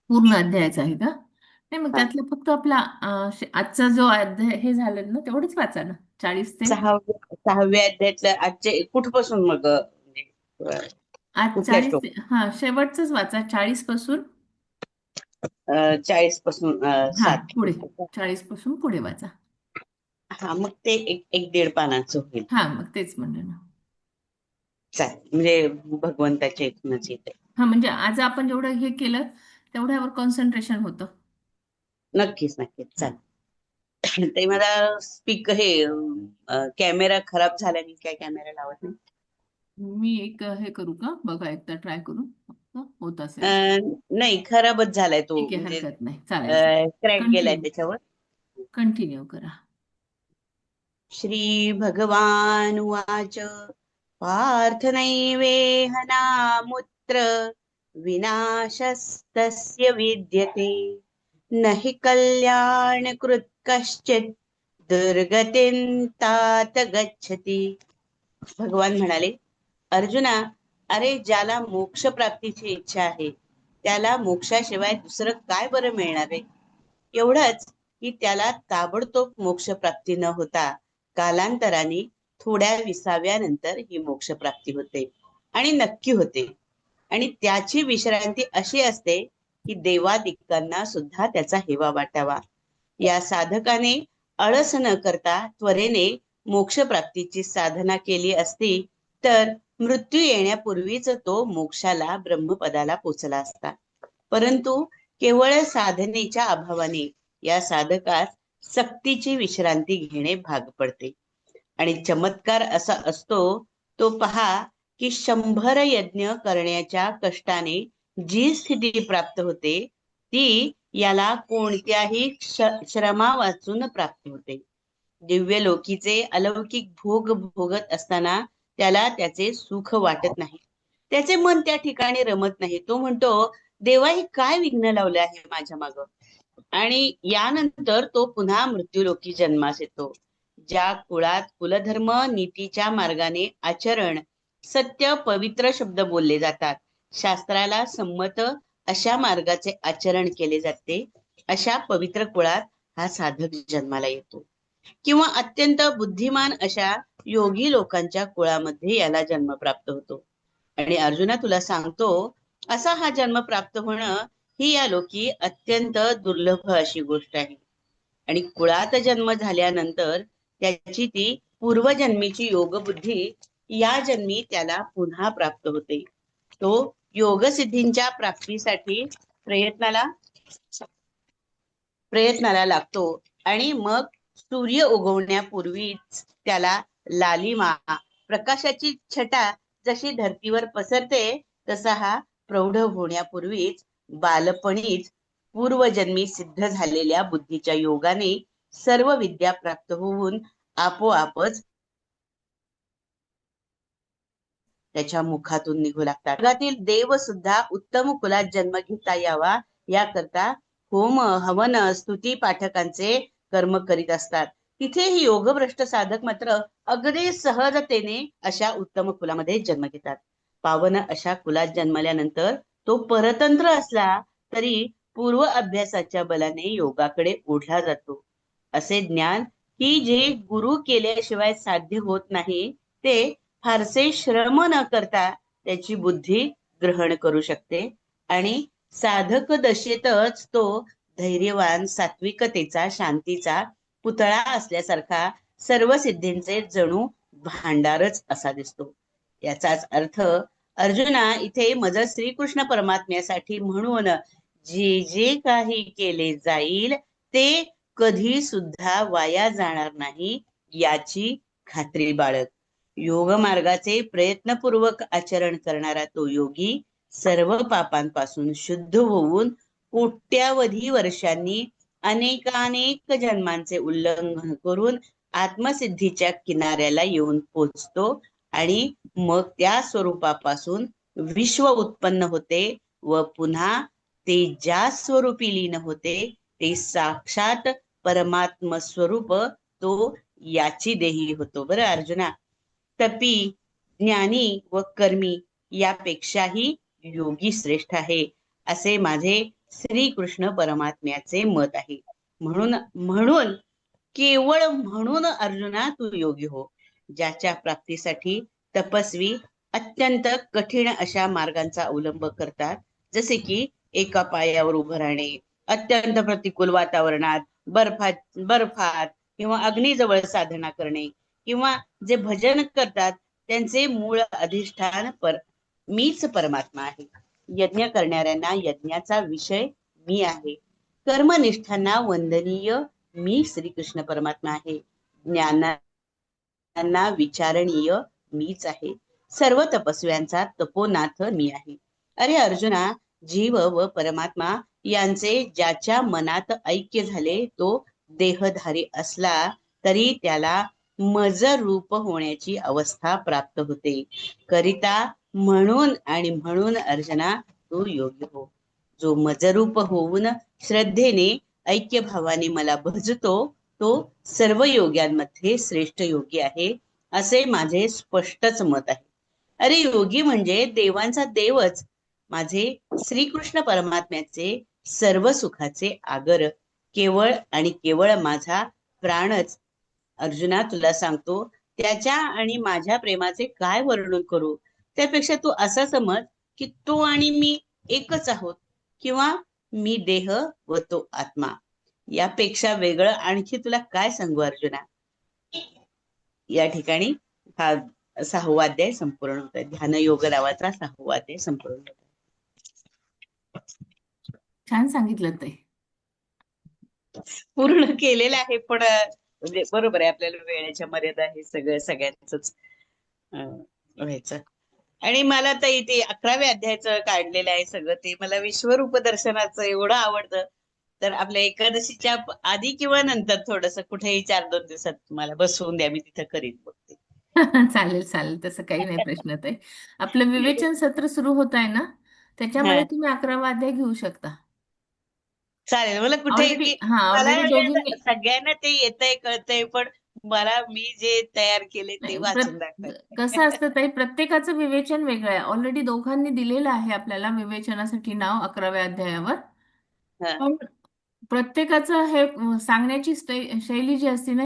पूर्ण अध्यायाचं आहे का? नाही मग हा. त्यातलं फक्त आपला आजचा जो अध्याय हे झालं ना तेवढंच वाचा ना. 40 ते 6व्या अध्यायातलं आजचे कुठपासून मग म्हणजे आज कुठल्या 40 श्लोक? हा शेवटचंच वाचा 40 पासून 40 पासून हा 60. पुढे 40 पासून पुढे वाचा. हा मग ते 1-1.5 पानाचं होईल. हा मग तेच म्हणलं ना. चालेल म्हणजे भगवंताच्या इथूनच येते. हा म्हणजे आज आपण जेवढं हे केलं तेवढ्यावर कॉन्सन्ट्रेशन होतं. नक्कीच चालेल. ते मला हे कॅमेरा खराब झाल्याने काय कॅमेरा लावत नाही. मी एक हे करू का? बघा एकदा ट्राय करून फक्त होत असेल. नाही खराबच झालाय तो ठीक आहे म्हणजे हरकत नाही चालेल. क्रॅक गेलाय कंटिन्यू त्याच्यावर. कंटिन्यू करा. श्री भगवान उवाच पार्थ नैवेह नामुत्र विनाशस्तस्य विद्यते न हि कल्याणकृत् कश्चित् दुर्गतिं तात गच्छति. भगवान म्हणाले, अर्जुना अरे ज्याला मोक्ष प्राप्तीची इच्छा आहे त्याला मोक्षाशिवाय दुसरं काय बरं मिळणार आहे? एवढंच की त्याला ताबडतोब मोक्ष प्राप्ती न होता कालांतराने थोड्या विसाव्यानंतर ही मोक्ष प्राप्ती होते आणि नक्की होते. आणि त्याची विश्रांती अशी असते की देवादिकांना सुद्धा त्याचा हेवा वाटावा. या साधकाने आळस न करता त्वरेने मोक्ष प्राप्तीची साधना केली असती तर मृत्यू येण्यापूर्वीच तो मोक्षाला ब्रह्मपदाला पोचला असता. परंतु केवळ साधनेच्या अभावाने या साधकास सक्तीची विश्रांती घेणे भाग पडते. आणि चमत्कार असा असतो तो पहा की 100 यज्ञ करण्याच्या कष्टाने जी स्थिती प्राप्त होते ती याला कोणत्याही श्रमा वाचून प्राप्त होते. दिव्य लोकीचे अलौकिक भोग भोगत असताना त्याला त्याचे सुख वाटत नाही. त्याचे मन त्या ठिकाणी रमत नाही. तो म्हणतो देवाही काय विघ्न लावले आहे माझ्या मागं. आणि यानंतर तो पुन्हा मृत्यूलोकी जन्मास येतो. ज्या कुळात कुलधर्म नीतीच्या मार्गाने आचरण सत्य पवित्र शब्द बोलले जातात, शास्त्राला संमत अशा मार्गाचे आचरण केले जाते, अशा पवित्र कुळात हा साधक जन्माला येतो. किंवा अत्यंत बुद्धिमान अशा योगी लोकांच्या कुळामध्ये याला जन्म प्राप्त होतो. आणि अर्जुना तुला सांगतो असा हा जन्म प्राप्त होणं ही या लोकी अत्यंत दुर्लभ अशी गोष्ट आहे. आणि कुळात जन्म झाल्यानंतर त्याची ती पूर्वजन्मीची योगबुद्धी या जन्मी त्याला पुन्हा प्राप्त होते. तो योगसिद्धींच्या प्राप्तीसाठी प्रयत्नाला लागतो. आणि मग सूर्य उगवण्यापूर्वीच त्याला लालिमा प्रकाशाची छटा जशी धरतीवर पसरते तसा हा प्रौढ होण्यापूर्वीच बालपणीच पूर्वजन्मी सिद्ध झालेल्या बुद्धीच्या योगाने सर्व विद्या प्राप्त होऊन आपोआपच त्याच्या मुखातून निघू लागतात. जगातील देव सुद्धा उत्तम कुलात जन्म घेता यावा याकरता होम हवन स्तुती पाठकांचे कर्म करीत असतात. तिथेही योगभ्रष्ट साधक मात्र अगदी सहजतेने अशा उत्तम कुलामध्ये जन्म घेतात. पावन अशा कुलात जन्मल्यानंतर तो परतंत्र असला तरी पूर्व अभ्यासाच्या बलाने योगाकडे ओढला जातो. असे ज्ञान की जे गुरु केल्याशिवाय साध्य होत नाही ते फारसे श्रम न करता त्याची बुद्धी ग्रहण करू शकते. आणि साधक दशेतच तो धैर्यवान सात्विकतेचा शांतीचा पुतळा असल्यासारखा सर्व सिद्धींचे जणू भांडारच असा दिसतो. याचाच अर्थ अर्जुना इथे मज श्रीकृष्ण परमात्म्यासाठी म्हणून जे जे काही केले जाईल ते कधी सुद्धा वाया जाणार नाही याची खात्री बाळग. योग मार्गाचे प्रयत्नपूर्वक आचरण करणारा तो योगी सर्व पापांपासून शुद्ध होऊन कोट्यावधी वर्षांनी अनेकानेक जन्मांचे उल्लंघन करून आत्मसिद्धीच्या किनाऱ्याला येऊन पोचतो. आणि मग त्या स्वरूपापासून विश्व उत्पन्न होते व पुन्हा ते ज्या स्वरूपी लीन होते ते साक्षात परमात्म स्वरूप तो याची देही होतो. बरं अर्जुना, तपी ज्ञानी व कर्मी यापेक्षाही योगी श्रेष्ठ आहे असे माझे श्रीकृष्ण परमात्म्याचे मत आहे. म्हणून केवळ म्हणून अर्जुना तू योगी हो. ज्याच्या प्राप्तीसाठी तपस्वी अत्यंत कठीण अशा मार्गांचा अवलंब करतात, जसे की एका पायावर उभं राहणे, अत्यंत प्रतिकूल वातावरणात बर्फात किंवा अग्नीजवळ साधना करणे, किंवा जे भजन करतात त्यांचे मूळ अधिष्ठान मीच परमात्मा आहे. यज्ञ करणाऱ्यांना यज्ञाचा विषय मी आहे. कर्मनिष्ठांना वंदनीय मी श्रीकृष्ण परमात्मा आहे. ज्ञानांना विचारणीय मीच आहे. सर्व तपस्व्यांचा तपोनाथ मी आहे. अरे अर्जुना, जीव व परमात्मा यांचे ज्याच्या मनात ऐक्य झाले तो देहधारी असला तरी त्याला मज रूप होण्याची अवस्था प्राप्त होते. करिता म्हणून अर्जुना तू योगी हो. जो मजरूप होऊन श्रद्धेने ऐक्य भावाने मला भजतो तो सर्व योग्यांमध्ये श्रेष्ठ योगी आहे असे माझे स्पष्टच मत आहे. अरे योगी म्हणजे देवांचा देवच, माझे श्रीकृष्ण परमात्म्याचे सर्व सुखाचे आगर, केवळ आणि केवळ माझा प्राणच. अर्जुना तुला सांगतो त्याच्या आणि माझ्या प्रेमाचे काय वर्णन करू. त्यापेक्षा तू असा समज की तो आणि मी एकच आहोत, किंवा मी देह व तो आत्मा. यापेक्षा वेगळं आणखी तुला काय सांगू अर्जुना. या ठिकाणी हा 6वा अध्याय संपूर्ण होत आहे. ध्यानयोग नावाचा 6वा अध्याय संपूर्ण होत आहे. छान सांगितलं ते. पूर्ण केलेलं आहे पण म्हणजे बरोबर आहे, आपल्याला वेळेच्या मर्यादा हे सगळं सगळ्यांचंच व्हायचं. आणि मला तर इथे 11व्या अध्यायाचं काढलेलं आहे सगळं, ते मला विश्वरूप दर्शनाचं एवढं आवडतं. तर आपल्या एकादशीच्या आधी किंवा नंतर थोडस कुठेही 4-2 दिवसात मला बसवून द्या, मी तिथं करीन बघते. चालेल चालेल, तसं काही नाही प्रश्न ताई. आपलं विवेचन सत्र सुरू होत आहे ना, हा त्याच्यामध्ये तुम्ही 11वा अध्याय घेऊ शकता. चालेल, मला कुठेही ऑलरेडी मी मला ऑलरेडी म्हणजे दोघींनी सगळ्यांना ते येतंय कळतंय, पण मला मी जे तयार केले ते नाही, वाचून दाखवायचं. कसं असतं ताई, प्रत्येकाचं विवेचन वेगळं आहे. ऑलरेडी दोघांनी दिलेलं आहे आपल्याला विवेचनासाठी नाव 11व्या अध्यायावर. हा पण प्रत्येकाचं हे सांगण्याची शैली जी असते ना